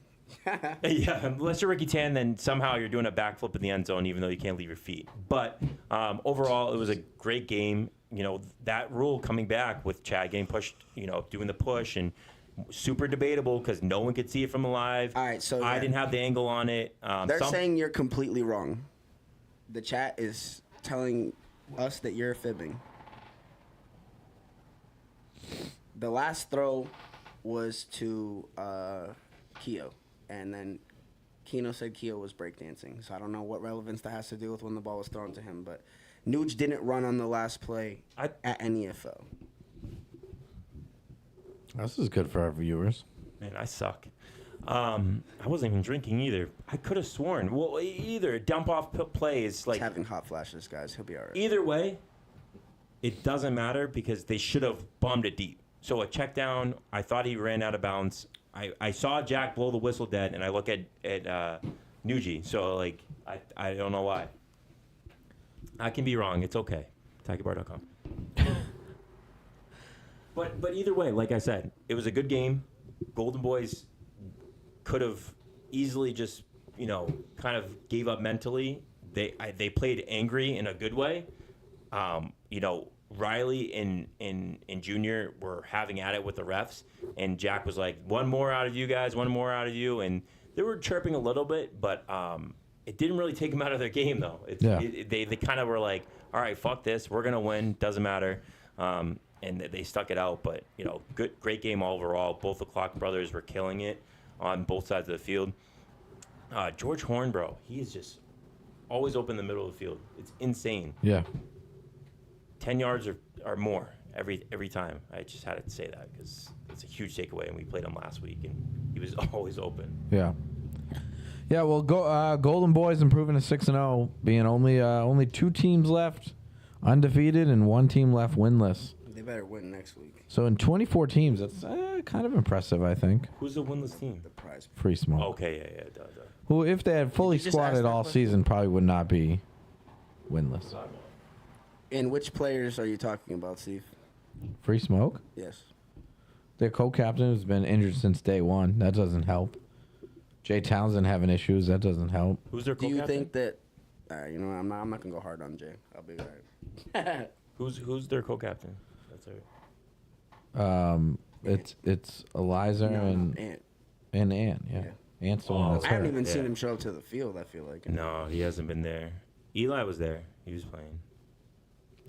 Yeah, unless you're Ricky Tan, then somehow you're doing a backflip in the end zone, even though you can't leave your feet. But overall, it was a great game. You know, that rule coming back with Chad getting pushed, you know, doing the push and super debatable because no one could see it from the live. All right, so I yeah. didn't have the angle on it. They're saying you're completely wrong. The chat is telling us that you're fibbing. The last throw was to Keo, and then Keno said Keo was breakdancing. So I don't know what relevance that has to do with when the ball was thrown to him, but Nuge didn't run on the last play at NEFL. This is good for our viewers. Man, I suck. I wasn't even drinking either. I could have sworn. Well, either dump off plays like He's having hot flashes, guys. He'll be all right. either way, it doesn't matter because they should have bombed it deep. So a check down, I thought he ran out of bounds. I saw Jack blow the whistle dead, and I look at Nuji. So, like, I don't know why. I can be wrong. It's okay. TakiBar.com. But either way, like I said, it was a good game. Golden Boys could have easily just, kind of gave up mentally. They played angry in a good way. Riley and Junior were having at it with the refs, and Jack was like, one more out of you guys, one more out of you. And they were chirping a little bit, but it didn't really take them out of their game, though. They kind of were like, all right, fuck this. We're going to win. Doesn't matter. And they stuck it out. But, great game overall. Both the Clock brothers were killing it on both sides of the field. George Horn, bro, he is just always open in the middle of the field. It's insane. Yeah. 10 yards or more every time. I just had to say that because it's a huge takeaway, and we played him last week, and he was always open. Yeah. Yeah, well, Golden Boys improving to 6-0, being only 2 teams left undefeated and 1 team left winless. They better win next week. So in 24 teams, that's kind of impressive, I think. Who's the winless team? The prize. Free Smoke. Okay, yeah. Duh. Who, if they had fully Did you just ask squatted that all question? season, probably would not be winless. And which players are you talking about, Steve? Free Smoke? Yes. Their co-captain has been injured since day one. That doesn't help. Jay Townsend having issues. That doesn't help. Who's their Do co-captain? you think that? I'm not gonna go hard on Jay. I'll be all right. Who's their co-captain? That's it. It's Eliza and Ant. Ant. Yeah. Ant's the one that's I haven't hurt. even seen him show up to the field. I feel like. No, he hasn't been there. Eli was there. He was playing.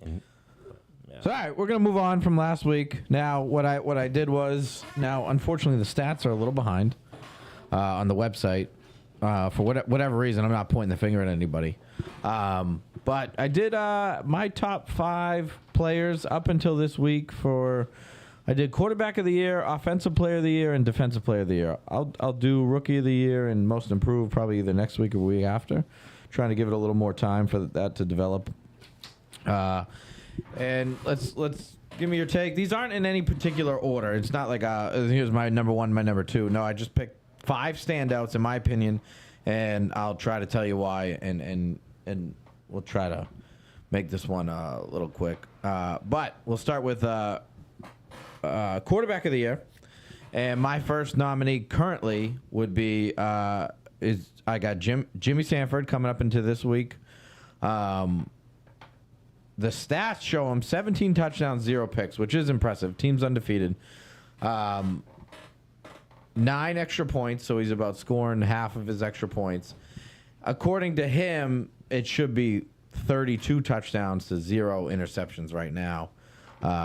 And, yeah. So all right, we're gonna move on from last week. Now, what I did was, unfortunately the stats are a little behind on the website for whatever reason. I'm not pointing the finger at anybody, but I did my top 5 players up until this week for. I did quarterback of the year, offensive player of the year, and defensive player of the year. I'll do rookie of the year and most improved probably either next week or week after, trying to give it a little more time for that to develop. And let's give me your take. These aren't in any particular order. It's not like here's my number 1, my number 2. No, I just picked 5 standouts in my opinion, and I'll try to tell you why, and we'll try to make this one a little quick. But we'll start with quarterback of the year, and my first nominee currently would be I got Jimmy Sanford coming up into this week. The stats show him 17 touchdowns, 0 picks, which is impressive. Team's undefeated. 9 extra points, so he's about scoring half of his extra points. According to him, it should be 32 touchdowns to 0 interceptions right now,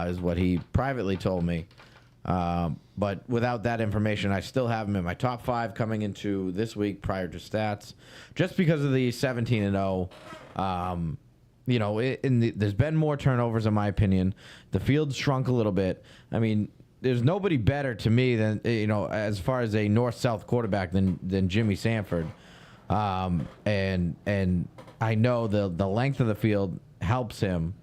is what he privately told me. But without that information, I still have him in my top 5 coming into this week prior to stats, just because of the 17-0. There's been more turnovers in my opinion. The field shrunk a little bit. I mean, there's nobody better to me than as far as a north-south quarterback than Jimmy Sanford. And I know the length of the field helps him.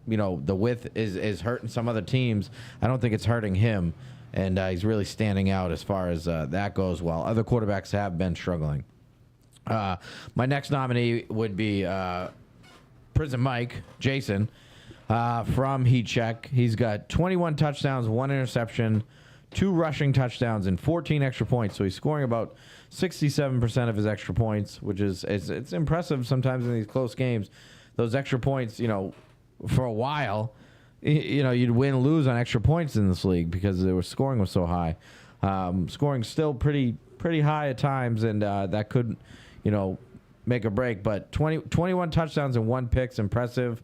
The width is hurting some other teams. I don't think it's hurting him, and he's really standing out as far as that goes. While other quarterbacks have been struggling. My next nominee would be Prison Mike, Jason, from Heat Check. He's got 21 touchdowns, 1 interception, 2 rushing touchdowns, and 14 extra points. So he's scoring about 67% of his extra points, which is it's impressive sometimes in these close games. Those extra points, for a while, you'd win or lose on extra points in this league because scoring was so high. Scoring still pretty high at times, and that could, make a break. But 21 touchdowns and 1 pick's impressive.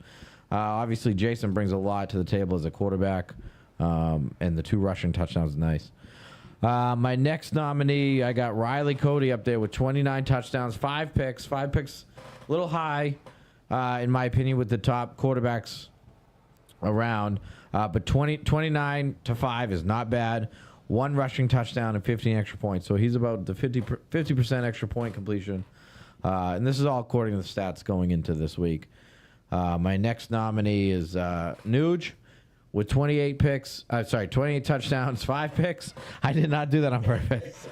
Obviously, Jason brings a lot to the table as a quarterback, and the 2 rushing touchdowns is nice. My next nominee, I got Riley Cody up there with 29 touchdowns, 5 picks. 5 picks, a little high, in my opinion, with the top quarterbacks around. But 29 to 5 is not bad. 1 rushing touchdown and 15 extra points. So he's about the 50% extra point completion. And this is all according to the stats going into this week. My next nominee is Nuge with 28 picks. 28 touchdowns, 5 picks. I did not do that on purpose.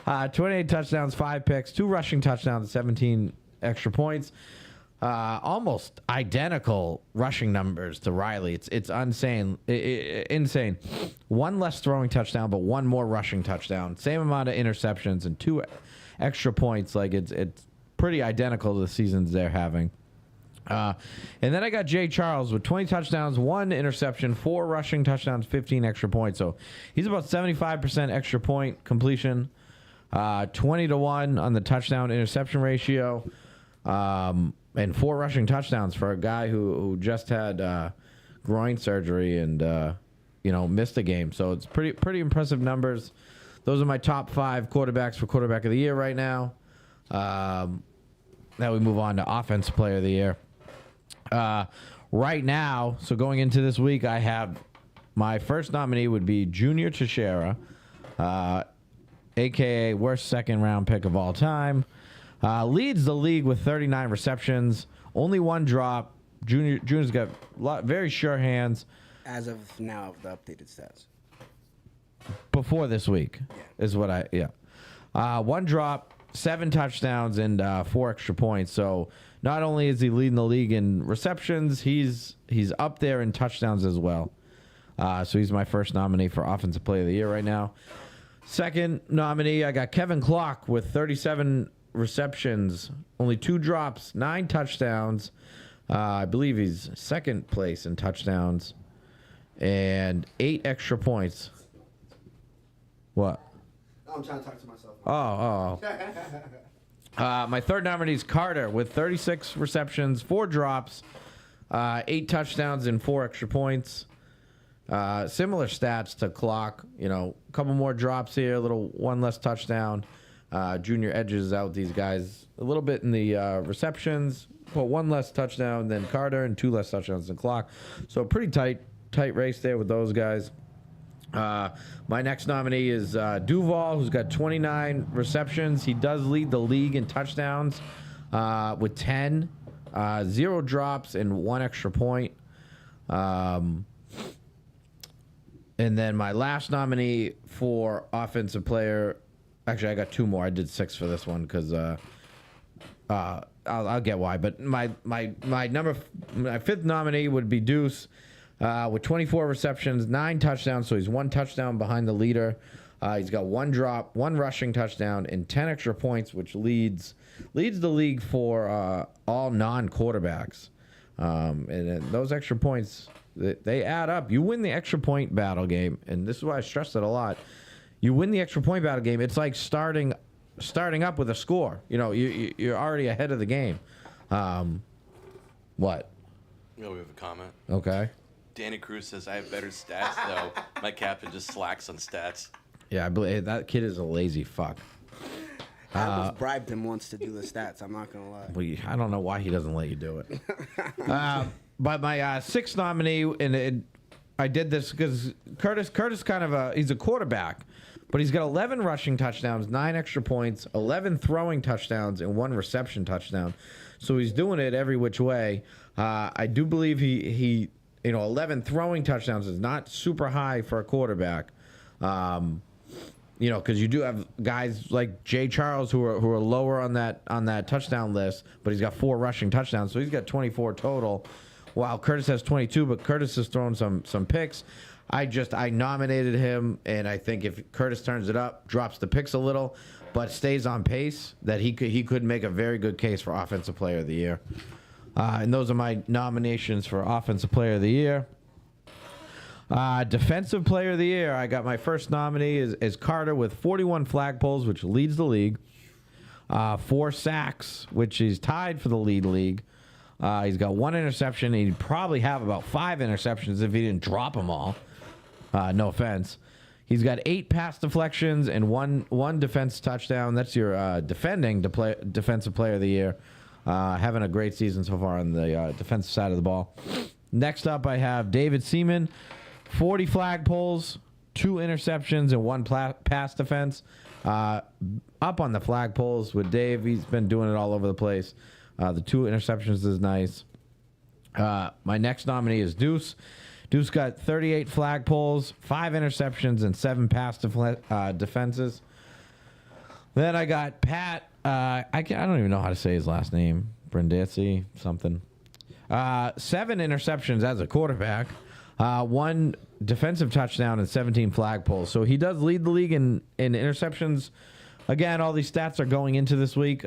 28 touchdowns, 5 picks, 2 rushing touchdowns, 17 extra points. Almost identical rushing numbers to Riley. It's insane. Insane. 1 less throwing touchdown, but 1 more rushing touchdown. Same amount of interceptions and 2 extra points. Like it's pretty identical to the seasons they're having. And then I got Jay Charles with 20 touchdowns, 1 interception, 4 rushing touchdowns, 15 extra points. So he's about 75% extra point completion, 20-1 on the touchdown interception ratio, and 4 rushing touchdowns for a guy who just had groin surgery and missed a game. So it's pretty impressive numbers. Those are my top 5 quarterbacks for quarterback of the year right now. Now we move on to offensive player of the year. Right now, so going into this week, I have my first nominee would be Junior Teixeira, a.k.a. worst second-round pick of all time. Leads the league with 39 receptions, only 1 drop. Junior's got very sure hands. As of now, the updated stats. Before this week is what 1 drop, 7 touchdowns, and 4 extra points. So not only is he leading the league in receptions, he's up there in touchdowns as well. So he's my first nominee for Offensive Player of the Year right now. Second nominee, I got Kevin Clark with 37 receptions, only 2 drops, 9 touchdowns. I believe he's second place in touchdowns, and 8 extra points. What? I'm trying to talk to myself. My third nominee is Carter with 36 receptions, 4 drops, 8 touchdowns, and 4 extra points. Similar stats to Clock. A couple more drops here, 1 less touchdown. Junior edges out these guys a little bit in the receptions, but 1 less touchdown than Carter and 2 less touchdowns than Clock. So pretty tight race there with those guys. My next nominee is Duval, who's got 29 receptions. He does lead the league in touchdowns with 10, 0 drops, and 1 extra point. And then my last nominee for offensive player, actually I got 2 more. I did 6 for this one because I'll get why. But my 5th nominee would be Deuce. With 24 receptions, 9 touchdowns, so he's 1 touchdown behind the leader. He's got 1 drop, 1 rushing touchdown, and 10 extra points, which leads the league for all non-quarterbacks. And those extra points, they add up. You win the extra point battle game, and this is why I stress it a lot. You win the extra point battle game. It's like starting up with a score. You're already ahead of the game. What? We have a comment. Okay. Danny Cruz says, I have better stats, though. My captain just slacks on stats. Yeah, I believe that kid is a lazy fuck. I almost bribed him once to do the stats. I'm not going to lie. Well, I don't know why he doesn't let you do it. But my 6th nominee, and I did this because Curtis kind of he's a quarterback, but he's got 11 rushing touchdowns, 9 extra points, 11 throwing touchdowns, and 1 reception touchdown. So he's doing it every which way. I do believe he 11 throwing touchdowns is not super high for a quarterback. Because you do have guys like Jay Charles who are lower on that touchdown list, but he's got 4 rushing touchdowns, so he's got 24 total. While Curtis has 22, but Curtis has thrown some picks. I nominated him, and I think if Curtis turns it up, drops the picks a little, but stays on pace, that he could make a very good case for Offensive Player of the Year. And those are my nominations for Offensive Player of the Year. Defensive Player of the Year, I got my first nominee is Carter with 41 flagpoles, which leads the league. 4 sacks, which is tied for the league. He's got 1 interception. He'd probably have about 5 interceptions if he didn't drop them all. No offense. He's got 8 pass deflections and one defense touchdown. That's your defensive player of the year. Having a great season so far on the defensive side of the ball. Next up, I have David Seaman, 40 flagpoles, 2 interceptions, and 1 pass defense. Up on the flagpoles with Dave. He's been doing it all over the place. The 2 interceptions is nice. My next nominee is Deuce. Deuce got 38 flag pulls, 5 interceptions, and 7 pass defenses. Then I got Pat. I don't even know how to say his last name. Brindisi something. 7 interceptions as a quarterback. 1 defensive touchdown and 17 flag pulls. So he does lead the league in interceptions. Again, all these stats are going into this week.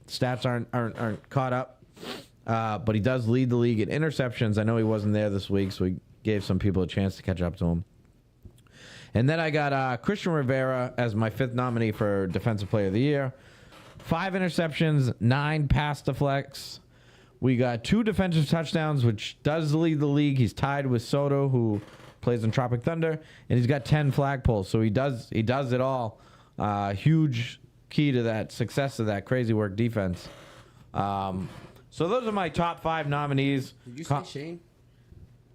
Stats aren't caught up. But he does lead the league in interceptions. I know he wasn't there this week, so we gave some people a chance to catch up to him. And then I got Christian Rivera as my 5th nominee for Defensive Player of the Year. 5 interceptions, 9 pass deflects. We got 2 defensive touchdowns, which does lead the league. He's tied with Soto, who plays in Tropic Thunder, and he's got 10 flag pulls. So he does it all. Huge key to that success of that crazy work defense. So those are my top 5 nominees. Did you say Shane?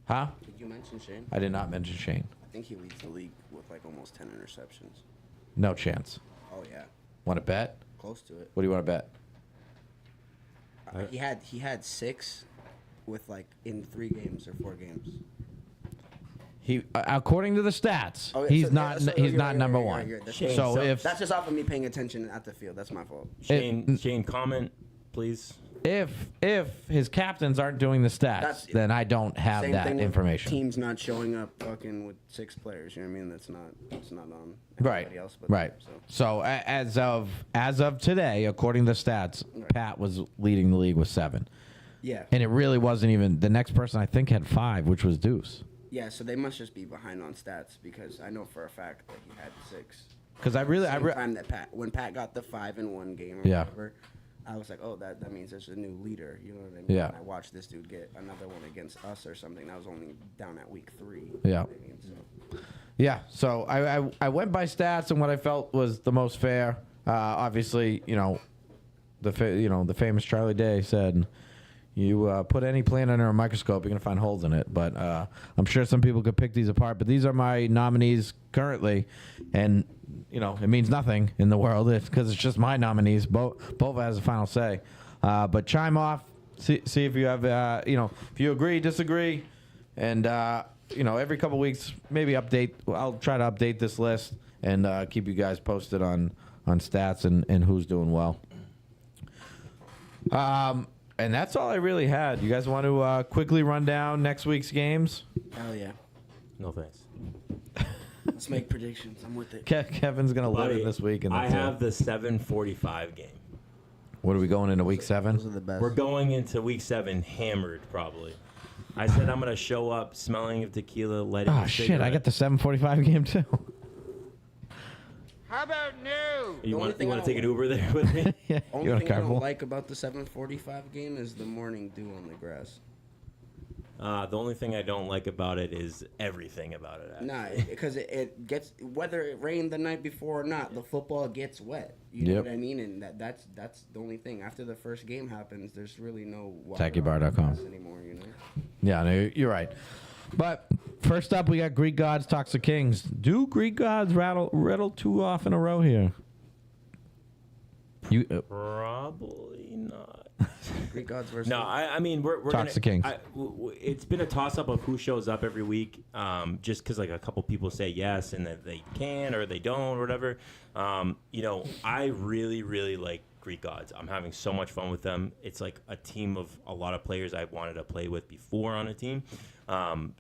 Huh? Did you mention Shane? I did not mention Shane. I think he leads the league with like almost 10 interceptions. No chance. Oh yeah, Want to bet? close to it. What do you want to bet? He had 6 with like in 3 games or 4 games. He, according to the stats, Oh, yeah, he's so- not. so He's you're not right, number you're one. right, you're right. That's Shane, So so if That's just off of me paying attention at the field. That's my fault. Shane, comment, please. if his captains aren't doing the stats, That's- then I don't have Same that thing with information. Teams not showing up fucking with 6 players. You know what I mean? That's not on Right. everybody else. But Right. them, So as of today, according to the stats, Right. Pat was leading the league with 7, yeah. and it really wasn't even the next person. I think had 5, which was Deuce. Yeah. So they must just be behind on stats because I know for a fact that he had 6. Because I really, Same time that when Pat got the 5 in 1 game or Yeah. whatever, I was like, oh, that means there's a new leader. You know what I mean? Yeah. And I watched this dude get another one against us or something. That was only down at week 3. Yeah. You know what I mean? So, Yeah, so I went by stats and what I felt was the most fair. Obviously, the famous Charlie Day said, you put any plant under a microscope, you're gonna find holes in it. But I'm sure some people could pick these apart. But these are my nominees currently, and it means nothing in the world because it's just my nominees. Both has a final say. But chime off, see if you have if you agree, disagree, and. Every couple weeks, maybe update. I'll try to update this list and keep you guys posted on stats and who's doing well. And that's all I really had. You guys want to quickly run down next week's games? hell yeah. No thanks. Let's make predictions. I'm with it. Kevin's gonna live Buddy, it this week, and I that's have it. the 7:45 game. What are we going into week 7? Those are the best. We're going into week 7 hammered, probably. I said I'm gonna show up smelling of tequila, lighting Oh a shit! cigarette. I got the 7:45 game too. How about no? You The only want thing I to take an don't- Uber there with me? Yeah, Only you want thing I a don't carpool? like about the 7:45 game is the morning dew on the grass. The only thing I don't like about it is everything about it. Actually. Nah, because it gets, whether it rained the night before or not, the football gets wet. You know Yep. what I mean? And that's the only thing. After the first game happens, there's really no water on the TakiBar.com. grass anymore. You know. Yeah, no, you're right. But first up, we got Greek Gods, Toxic Kings. Do Greek Gods rattle 2 off in a row here? You Probably not. Greek gods versus. No, I mean we're Toxic gonna, Kings. It's been a toss up of who shows up every week, just because like a couple people say yes and that they can or they don't or whatever. I really like Greek Gods. I'm having so much fun with them. It's like a team of a lot of players I wanted to play with before on a team.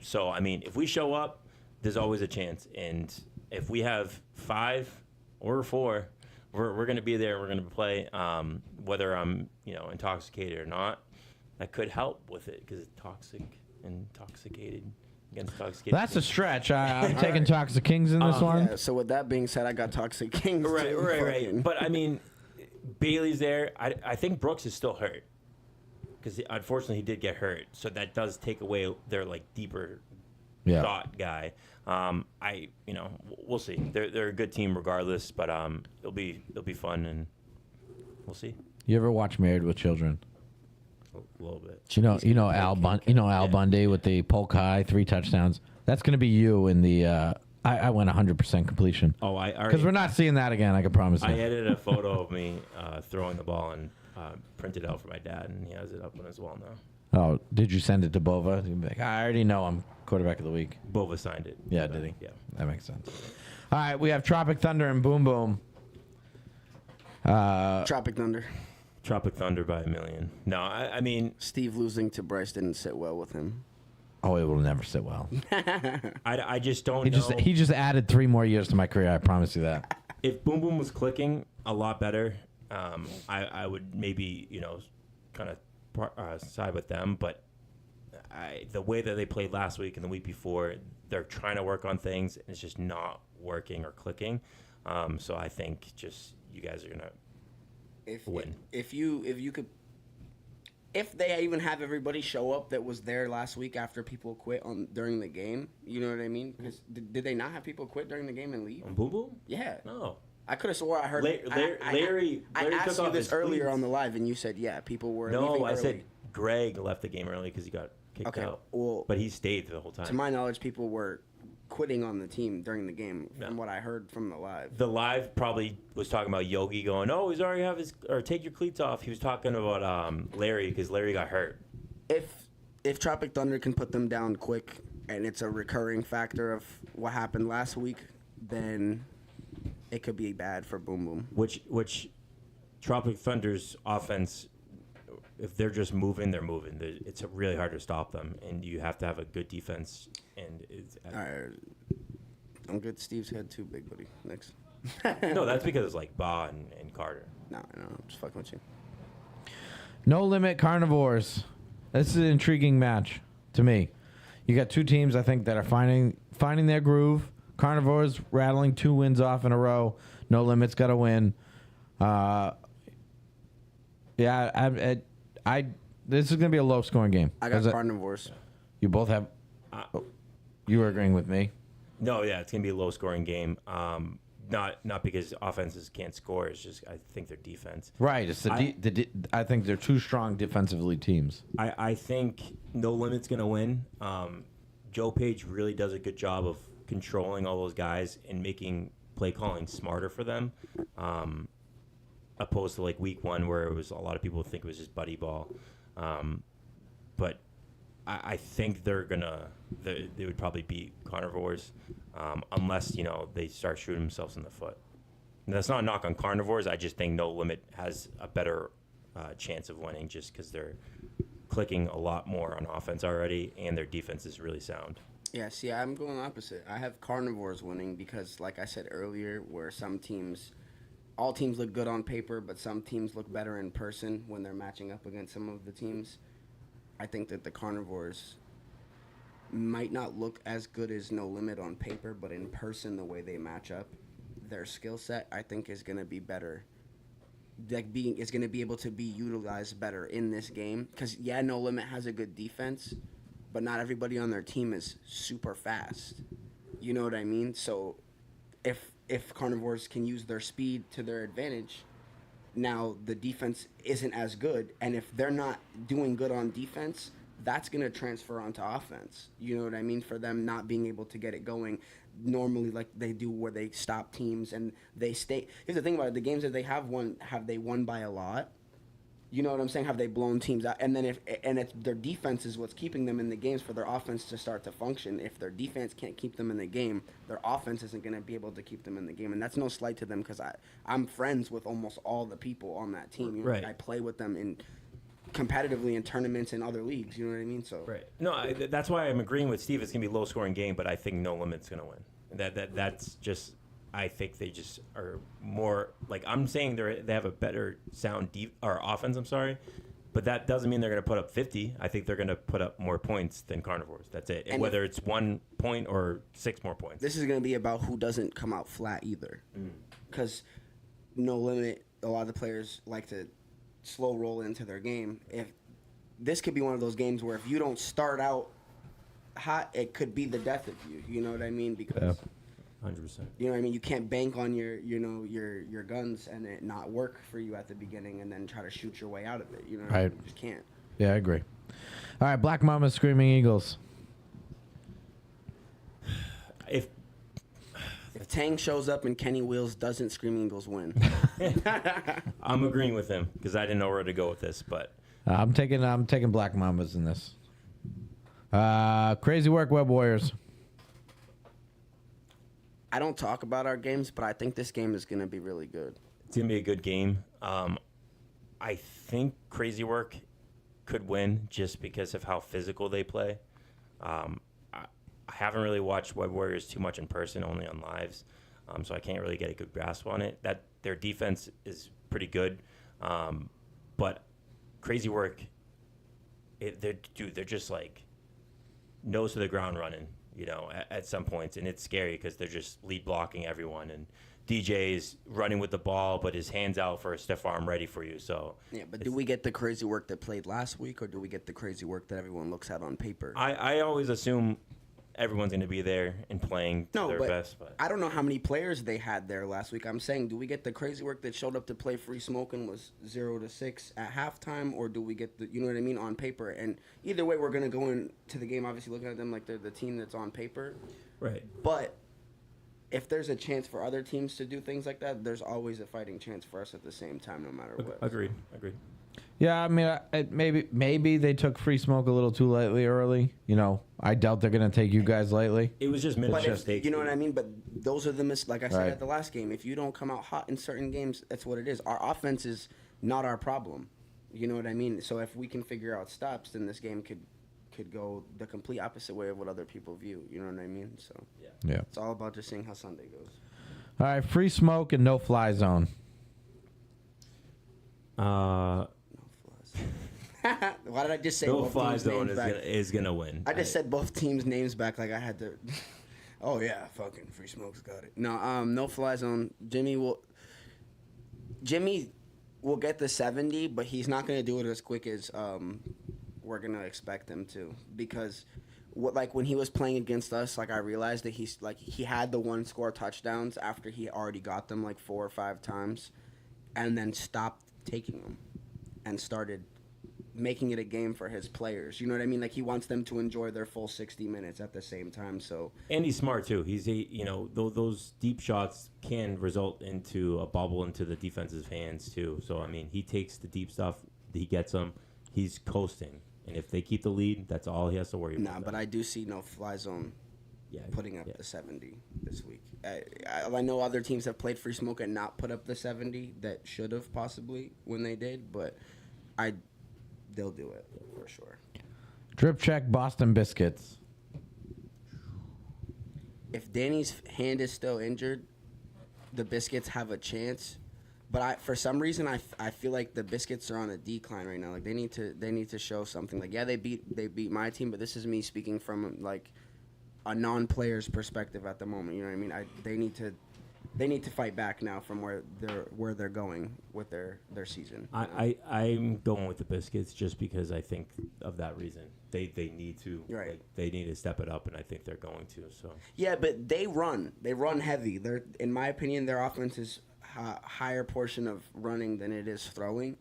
So I mean, if we show up, there's always a chance, and if we have 5 or 4. We're going to be there. We're going to play, whether I'm intoxicated or not. That could help with it because it's toxic and intoxicated against intoxicated. That's a stretch. I'm taking Toxic Kings in this one. Yeah, so with that being said, I got Toxic Kings. right. Fucking- But I mean, Bailey's there. I think Brooks is still hurt because unfortunately he did get hurt. So that does take away their like deeper Yeah. thought guy. We'll see. They're a good team regardless, but it'll be fun and we'll see. You ever watch Married with Children? A little bit. Al Bundy with the polk high 3 touchdowns. That's going to be you in the. I went 100% completion. Oh, I Because already. we're not seeing that again. I can promise you. I edited a photo of me throwing the ball and printed it out for my dad, and he has it up on his wall now. Oh, did you send it to Bova? You'd be like, I already know I'm quarterback of the week. Bova signed it. Yeah, did he? Yeah. That makes sense. All right, we have Tropic Thunder and Boom Boom. Tropic Thunder. Tropic Thunder by 1 million. No, I mean, Steve losing to Bryce didn't sit well with him. Oh, it will never sit well. I just don't know. He just added 3 more years to my career. I promise you that. If Boom Boom was clicking a lot better, I would maybe, kind of side with them. But the way that they played last week and the week before, they're trying to work on things, and it's just not working or clicking. So I think just you guys are gonna win. If you could, if they even have everybody show up that was there last week after people quit during the game, you know what I mean? Because did they not have people quit during the game and leave? On Boom Boom? Yeah. No. I could have swore I heard. Larry I asked took you off this his earlier cleats. on the live, and you said people were. No, leaving I early. said Greg left the game early because he got kicked out. Well, but he stayed the whole time. to my knowledge, people were quitting on the team during the game. From what I heard from the live. The live probably was talking about Yogi going, "Oh, he's already have his or take your cleats off." He was talking about Larry because Larry got hurt. If Tropic Thunder can put them down quick, and it's a recurring factor of what happened last week, then it could be bad for Boom Boom. Which Tropic Thunder's offense, if they're just moving, they're moving. It's really hard to stop them, and you have to have a good defense. And All right. I'm good. Steve's head too big, buddy. Next. No, that's because it's like Ba and Carter. No, I'm just fucking with you. No Limit Carnivores. This is an intriguing match to me. You got 2 teams, I think, that are finding their groove. Carnivores rattling 2 wins off in a row. No Limit's got to win. Yeah, this is going to be a low-scoring game. I got Carnivores. You both have... you were agreeing with me? No, yeah, it's going to be a low-scoring game. Not because offenses can't score. It's just I think their defense. Right. It's I think they're 2 strong defensively teams. I think No Limit's going to win. Joe Page really does a good job of controlling all those guys and making play calling smarter for them, opposed to like week 1 where it was a lot of people think it was just buddy ball. But I think they would probably beat Carnivores unless they start shooting themselves in the foot. And that's not a knock on Carnivores. I just think No Limit has a better chance of winning just because they're clicking a lot more on offense already and their defense is really sound. Yeah, see, I'm going opposite. I have Carnivores winning because, like I said earlier, where all teams look good on paper, but some teams look better in person when they're matching up against some of the teams. I think that the Carnivores might not look as good as No Limit on paper, but in person, the way they match up, their skill set, I think, is going to be better. Is going to be able to be utilized better in this game. Because, No Limit has a good defense, but not everybody on their team is super fast. You know what I mean? So if Carnivores can use their speed to their advantage, now the defense isn't as good, and if they're not doing good on defense, that's going to transfer onto offense. You know what I mean? For them not being able to get it going normally like they do, where they stop teams and they stay. Here's the thing about it: the games that they have they won by a lot? You know what I'm saying? Have they blown teams out? And then if their defense is what's keeping them in the games for their offense to start to function. If their defense can't keep them in the game, their offense isn't going to be able to keep them in the game. And that's no slight to them because I'm friends with almost all the people on that team. You know, right. I play with them competitively in tournaments and other leagues. You know what I mean? So right. No, that's why I'm agreeing with Steve. It's going to be a low-scoring game, but I think No Limit's going to win. That's just. I think they just are more like I'm saying they have a better sound or offense. I'm sorry, but that doesn't mean they're going to put up 50. I think they're going to put up more points than Carnivores. That's it. And whether it's 1 point or 6 more points. This is going to be about who doesn't come out flat either, because No Limit. A lot of the players like to slow roll into their game. If this could be one of those games where if you don't start out hot, it could be the death of you. You know what I mean? Because. Yeah. 100%. You know what I mean? You can't bank on your guns and it not work for you at the beginning and then try to shoot your way out of it. You know what I mean? You just can't. Yeah, I agree. All right, Black Mama, Screaming Eagles. If Tang shows up and Kenny Wills doesn't, Screaming Eagles win. I'm agreeing with him because I didn't know where to go with this, but I'm taking Black Mambas in this. Crazy work, Web Warriors. I don't talk about our games, but I think this game is going to be really good. It's going to be a good game. I think Crazy Work could win just because of how physical they play. I haven't really watched Web Warriors too much in person, only on lives, so I can't really get a good grasp on it. That their defense is pretty good, but Crazy Work, they're just like nose to the ground running, at some points, and it's scary because they're just lead blocking everyone, and DJ is running with the ball, but his hands out for a stiff arm ready for you. So yeah, but do we get the Crazy Work that played last week, or do we get the Crazy Work that everyone looks at on paper? I always assume everyone's going to be there and playing their best. But I don't know how many players they had there last week. I'm saying, do we get the Crazy Work that showed up to play Free Smoke and was 0-6 at halftime, or do we get the, you know what I mean, on paper? And either way, we're going to go into the game obviously looking at them like they're the team that's on paper. Right. But if there's a chance for other teams to do things like that, there's always a fighting chance for us at the same time, no matter what. Agreed. Yeah, I mean, maybe they took Free Smoke a little too lightly early. I doubt they're gonna take you guys lightly. It was just mistakes. You know what I mean? But those are the like I said Right. at the last game. If you don't come out hot in certain games, that's what it is. Our offense is not our problem. You know what I mean? So if we can figure out stops, then this game could go the complete opposite way of what other people view. You know what I mean? So Yeah. it's all about just seeing how Sunday goes. All right, Free Smoke and No Fly Zone. Why did I just say No both Fly teams' Zone names back? is gonna win. I just said both teams' names back like I had to. Oh yeah, fucking Free Smoke's got it. No, No Fly Zone. Jimmy will get the 70, but he's not gonna do it as quick as we're gonna expect him to, because when he was playing against us, I realized that he had the 1-score touchdowns after he already got them 4 or 5 times, and then stopped taking them and started making it a game for his players. You know what I mean? He wants them to enjoy their full 60 minutes at the same time. So and he's smart too. He's those deep shots can result into a bubble into the defense's hands too. So I mean, he takes the deep stuff, he gets them, he's coasting, and if they keep the lead, that's all he has to worry about. Nah, but I do see No Fly Zone putting up the 70 this week. I know other teams have played Free Smoke and not put up the 70 that should have possibly when they did, but they'll do it for sure. Drip check Boston Biscuits. If Danny's hand is still injured, the Biscuits have a chance. But for some reason, I feel like the Biscuits are on a decline right now. They need to show something. They beat my team, but this is me speaking from a non-player's perspective at the moment. You know what I mean? They need to fight back now from where they're going with their season. I'm going with the Biscuits just because I think of that reason. They need to they need to step it up, and I think they're going to. So yeah, but they run heavy. They're, in my opinion, their offense is a higher portion of running than it is throwing,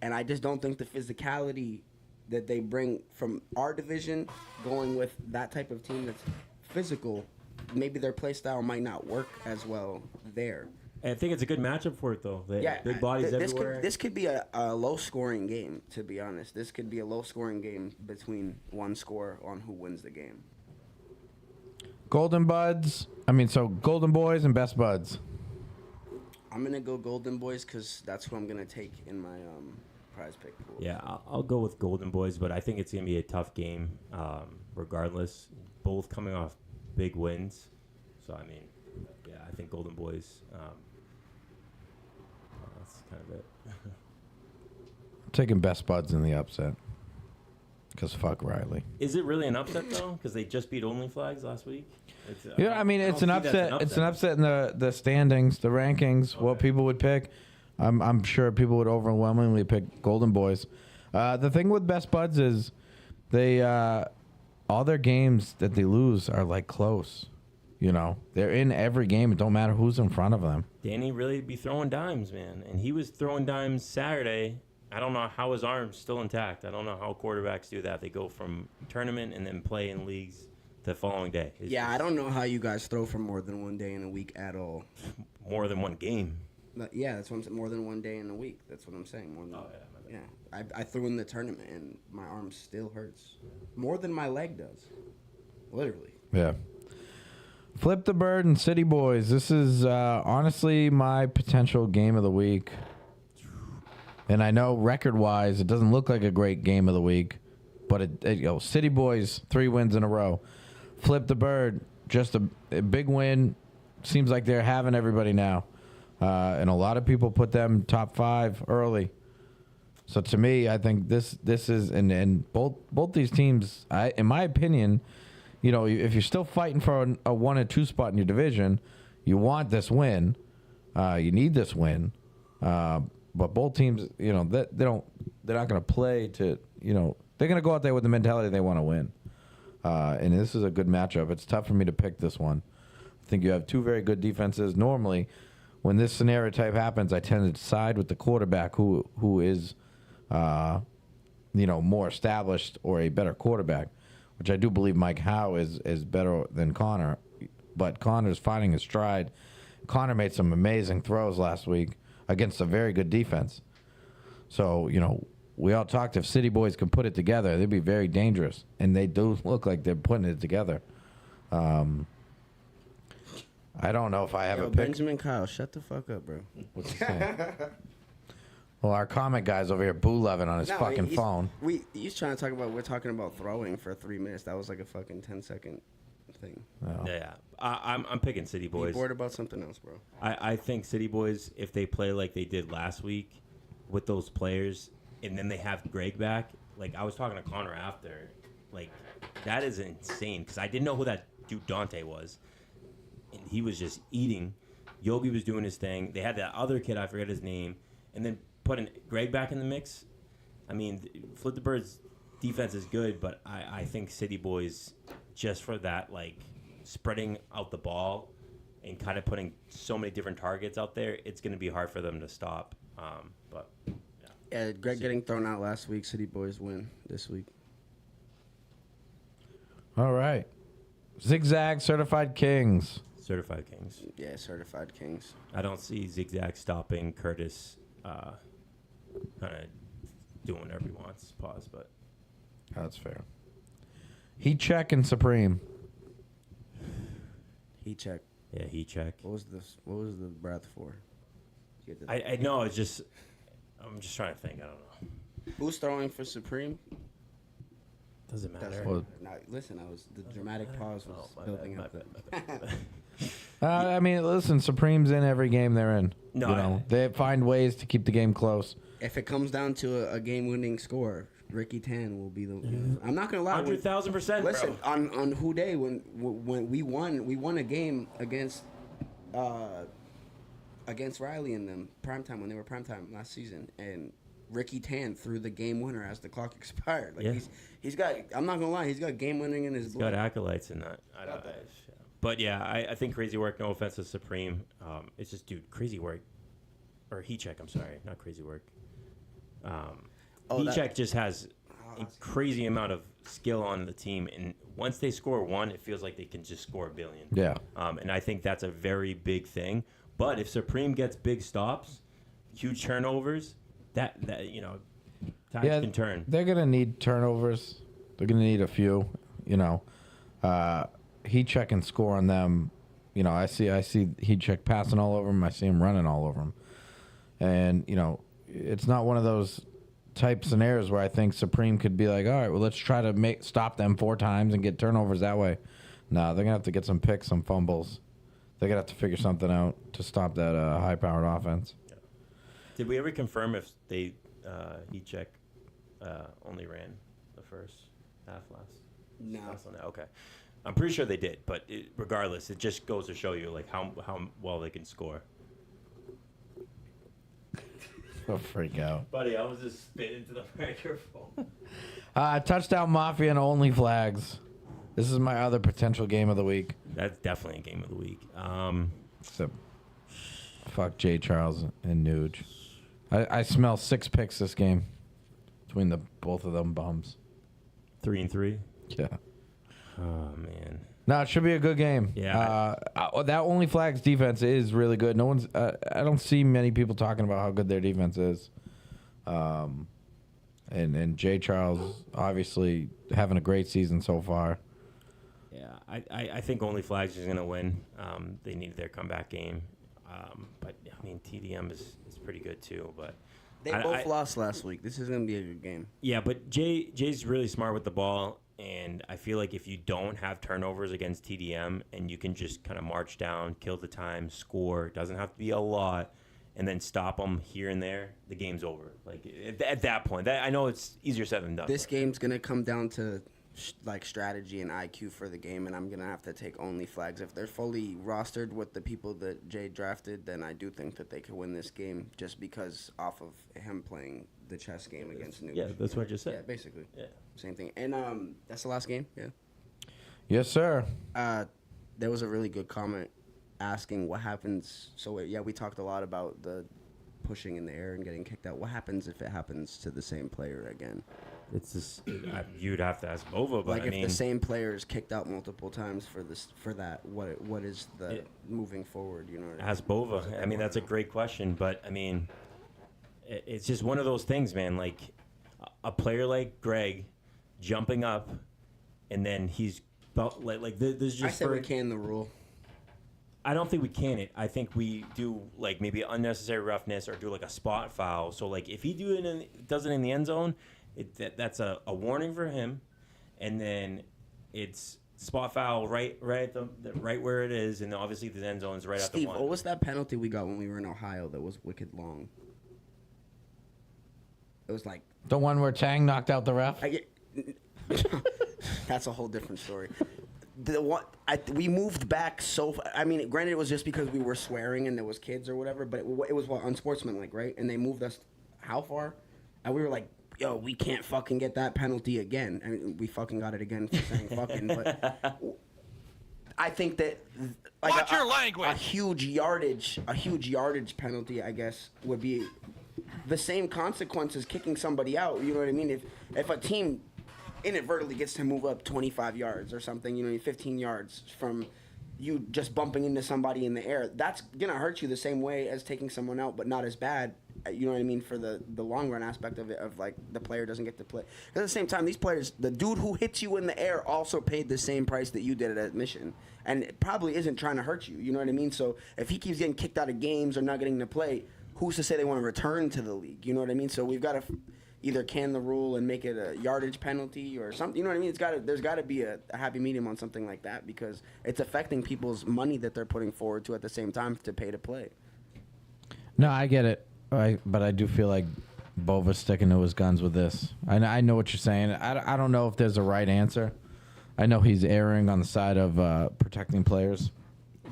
and I just don't think the physicality that they bring from our division, going with that type of team that's physical, maybe their play style might not work as well there. I think it's a good matchup for it, though. Big bodies everywhere. This could be a low-scoring game, to be honest. This could be a low-scoring game between 1 score on who wins the game. Golden Boys and Best Buds. I'm going to go Golden Boys because that's who I'm going to take in my prize pick pool. Yeah, I'll go with Golden Boys, but I think it's going to be a tough game regardless. Both coming off big wins. So, I mean, yeah, I think Golden Boys, that's kind of it. I'm taking Best Buds in the upset. Because fuck Riley. Is it really an upset, though? Because they just beat Only Flags last week? It's an upset. It's an upset in the standings, the rankings, what people would pick. I'm sure people would overwhelmingly pick Golden Boys. The thing with Best Buds is they all their games that they lose are close. They're in every game. It don't matter who's in front of them. Danny really be throwing dimes, man. And he was throwing dimes Saturday. I don't know how his arm's still intact. I don't know how quarterbacks do that. They go from tournament and then play in leagues the following day. I don't know how you guys throw for more than 1 day in a week at all. More than one game. But yeah, that's what I'm saying. More than 1 day in a week. That's what I'm saying. More than Oh, yeah, my Yeah, I threw in the tournament and my arm still hurts more than my leg does, literally. Yeah. Flip the Bird and City Boys. This is honestly my potential game of the week. And I know record-wise, it doesn't look like a great game of the week, but City Boys 3 wins in a row. Flip the Bird, just a big win. Seems like they're having everybody now, and a lot of people put them top 5 early. So to me, I think this is and both these teams, in my opinion, if you're still fighting for a 1 and 2 spot in your division, you want this win, you need this win. But both teams, they're not going to play to, they're going to go out there with the mentality they want to win. And this is a good matchup. It's tough for me to pick this one. I think you have 2 very good defenses. Normally, when this scenario type happens, I tend to side with the quarterback who is, more established or a better quarterback, which I do believe Mike Howe is better than Connor. But Connor's finding his stride. Connor made some amazing throws last week against a very good defense. So, we all talked if City Boys can put it together, they'd be very dangerous. And they do look like they're putting it together. I don't know if I have a pick. Benjamin Kyle, shut the fuck up, bro. What's he saying? Well, our comment guy's over here boo-loving on his fucking phone. He's trying to talk about, we're talking about throwing for 3 minutes. That was like a fucking 10-second thing. Oh. Yeah. I'm picking City Boys. You bored about something else, bro. I think City Boys, if they play like they did last week with those players, and then they have Greg back, like I was talking to Connor after, like that is insane because I didn't know who that dude Dante was. And he was just eating. Yogi was doing his thing. They had that other kid, I forget his name, and then putting Greg back in the mix. I mean, Flip the Bird's defense is good, but I think City Boys, just for that, like, spreading out the ball and kind of putting so many different targets out there, it's going to be hard for them to stop. But, yeah. Greg getting thrown out last week. City Boys win this week. All right. Zigzag Certified Kings. Certified Kings. Yeah, Certified Kings. I don't see Zigzag stopping Curtis kind of doing whatever he wants. Pause, but. That's fair. Heat Check and Supreme. Heat check. Yeah, heat check. What was the breath for? I know. It's just. I'm just trying to think. I don't know. Who's throwing for Supreme? Doesn't matter. Well, No, listen, the dramatic pause was building up. I mean, listen, Supreme's in every game they're in. No, they find ways to keep the game close. If it comes down to a game-winning score, Ricky Tan will be the. I'm not gonna lie. 100,000%. Listen, on who day when we won a game against Riley and them primetime when they were primetime last season, and Ricky Tan threw the game winner as the clock expired. Like he's got. I'm not gonna lie, he's got game winning in his blood. Got acolytes in that. But yeah, I think crazy work. No offense to Supreme. It's just, dude, crazy work. Or heat check. I'm sorry, not crazy work. Heat check just has a crazy amount of skill on the team, and once they score one, it feels like they can just score a billion. Yeah. And I think that's a very big thing. But if Supreme gets big stops, huge turnovers, that times can turn. They're gonna need turnovers. They're gonna need a few. Heat check and score on them. I see heat check passing all over them. I see him running all over them. And it's not one of those type scenarios where I think Supreme could be like, all right, well, let's try to stop them 4 times and get turnovers that way. No, they're gonna have to get some picks, some fumbles. They're gonna have to figure something out to stop that high-powered offense. Yeah. Did we ever confirm if they heat check only ran the first half last? No. Okay. I'm pretty sure they did, but regardless, it just goes to show you like how well they can score. I'll freak out. Buddy, I was just spit into the microphone. Touchdown Mafia and Only Flags. This is my other potential game of the week. That's definitely a game of the week. Except, fuck Jay Charles and Nuge. I smell 6 picks this game between both of them bums. 3-3. Yeah. Oh man. No, it should be a good game. Yeah. That Only Flags defense is really good. No one's. I don't see many people talking about how good their defense is. And Jay Charles obviously having a great season so far. Yeah, I think Only Flags is going to win. They need their comeback game. But, I mean, TDM is pretty good, too. But They both lost last week. This is going to be a good game. Yeah, but Jay's really smart with the ball. And I feel like if you don't have turnovers against TDM and you can just kind of march down, kill the time, score, it doesn't have to be a lot, and then stop them here and there, the game's over. Like at that point, I know it's easier said than done. This game's going to come down to like strategy and IQ for the game, and I'm going to have to take Only Flags. If they're fully rostered with the people that Jay drafted, then I do think that they could win this game just because off of him playing the chess game against Noob. Yeah, that's what I just said. Yeah, basically. Yeah. Same thing. And that's the last game? Yeah. Yes, sir. There was a really good comment asking what happens. So, yeah, we talked a lot about the pushing in the air and getting kicked out. What happens if it happens to the same player again? It's just you'd have to ask Bova, but Like, I if mean, the same player is kicked out multiple times for that, what is the moving forward? You know. ask Bova. I mean, that's a great question, but I mean, it's just one of those things, man. Like a player like Greg jumping up, and then he's like this is just. I said we can the rule. I don't think we can it. I think we do like maybe unnecessary roughness or do like a spot foul. So like if he does it in the end zone, that's a warning for him, and then it's spot foul right where it is, and obviously the end zone is right at the one. Steve, what was that penalty we got when we were in Ohio that was wicked long? It was like The one where Tang knocked out the ref? that's a whole different story. We moved back so. I mean, granted, it was just because we were swearing and there was kids or whatever, but it was unsportsmanlike, right? And they moved us how far? And we were like, "Yo, we can't fucking get that penalty again." I mean, we fucking got it again for saying fucking, but I think that like Watch your language. A huge yardage penalty, I guess, would be the same consequence as kicking somebody out. You know what I mean? If a team inadvertently gets to move up 25 yards or something, 15 yards from you just bumping into somebody in the air, that's going to hurt you the same way as taking someone out, but not as bad, you know what I mean, for the long run aspect of it, of like the player doesn't get to play. At the same time, these players, the dude who hits you in the air also paid the same price that you did at admission, and it probably isn't trying to hurt you, you know what I mean? So if he keeps getting kicked out of games or not getting to play, who's to say they want to return to the league, you know what I mean? So we've got to either can the rule and make it a yardage penalty or something. You know what I mean? There's got to be a happy medium on something like that because it's affecting people's money that they're putting forward to at the same time to pay to play. No, I get it. But I do feel like Bova's sticking to his guns with this. I know what you're saying. I don't know if there's a right answer. I know he's erring on the side of protecting players,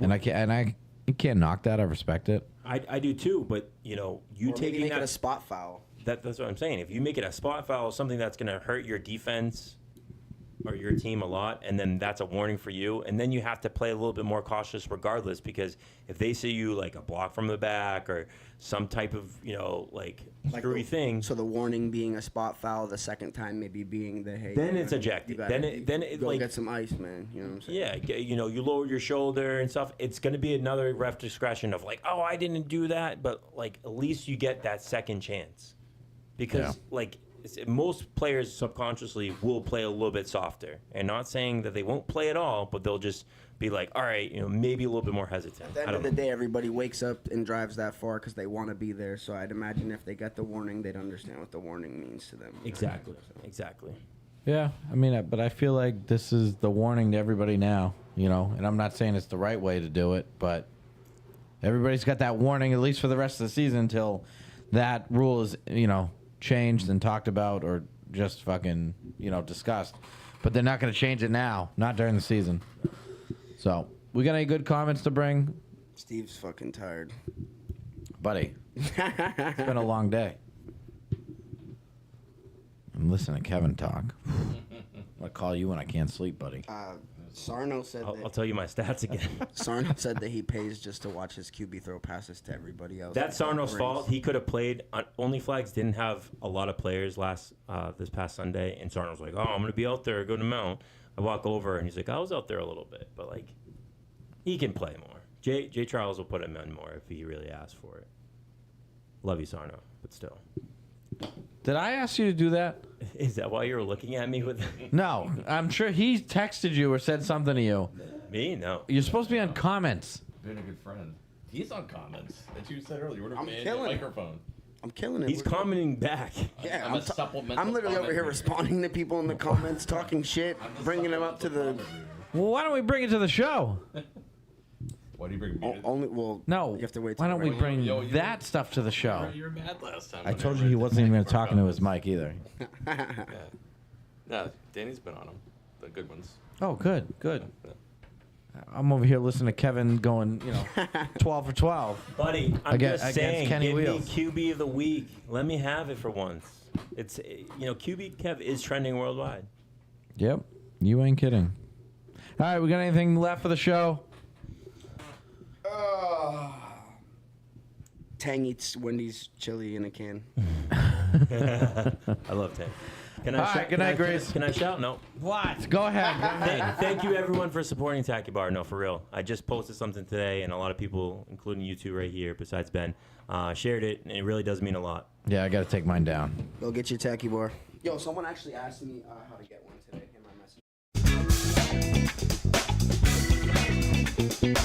and I can't knock that. I respect it. I do too, but you taking make that it a spot foul. That's what I'm saying. If you make it a spot foul, something that's going to hurt your defense or your team a lot, and then that's a warning for you, and then you have to play a little bit more cautious regardless, because if they see you like a block from the back or some type of like screwy thing, so the warning being a spot foul, the second time maybe being the hey, then it's ejected. Then it go like get some ice, man. You know what I'm saying? Yeah, you lower your shoulder and stuff. It's going to be another ref discretion of like, oh, I didn't do that, but like at least you get that second chance. Because, most players subconsciously will play a little bit softer. And not saying that they won't play at all, but they'll just be like, all right, maybe a little bit more hesitant. At the end of the day, everybody wakes up and drives that far because they want to be there. So I'd imagine if they got the warning, they'd understand what the warning means to them. Exactly. Yeah, I mean, but I feel like this is the warning to everybody now, and I'm not saying it's the right way to do it, but everybody's got that warning at least for the rest of the season until that rule is, changed and talked about or just fucking, discussed. But they're not going to change it now, not during the season. So, we got any good comments to bring? Steve's fucking tired. Buddy, it's been a long day. I'm listening to Kevin talk. I'll call you when I can't sleep, buddy. Sarno said I'll tell you my stats again. Sarno said that he pays just to watch his QB throw passes to everybody else. That's Sarno's fault. He could have played. Only Flags didn't have a lot of players this past Sunday, and Sarno's like, oh, I'm going to be out there, go to Mount. I walk over, and he's like, I was out there a little bit, but like, he can play more. Jay Charles will put him in more if he really asks for it. Love you, Sarno, but still. Did I ask you to do that? Is that why you were looking at me with No, I'm sure he texted you or said something to you. me? No. You're supposed to be on comments. Being a good friend. He's on comments that you said earlier. I'm Man, killing it. microphone. I'm killing it. He's commenting back. Yeah, I'm a supplemental I'm literally over here comment. responding to people in the comments, talking shit, bringing them up to the. Well, why don't we bring it to the show? Why do you bring me to Only well. No. You have to wait. Why till don't we right- bring Yo, you that stuff to the show? You were mad last time. I told you he wasn't even talking to his mic either. Yeah. No, Danny's been on them. The good ones. Oh, good, good. I'm over here listening to Kevin going, 12 for 12. Buddy, I'm Against just saying, Kenny give Wheels. me QB of the week. Let me have it for once. It's QB Kev is trending worldwide. Yep, you ain't kidding. All right, we got anything left for the show? Tang eats Wendy's chili in a can. I love Tank. Can I All right, shout? good night, Grace. Can I shout? No. What? Go ahead. Thank you, everyone, for supporting Tacky Bar. No, for real. I just posted something today, and a lot of people, including you two right here, besides Ben, shared it, and it really does mean a lot. Yeah, I got to take mine down. Go get your tacky bar. Yo, someone actually asked me how to get one today in my message.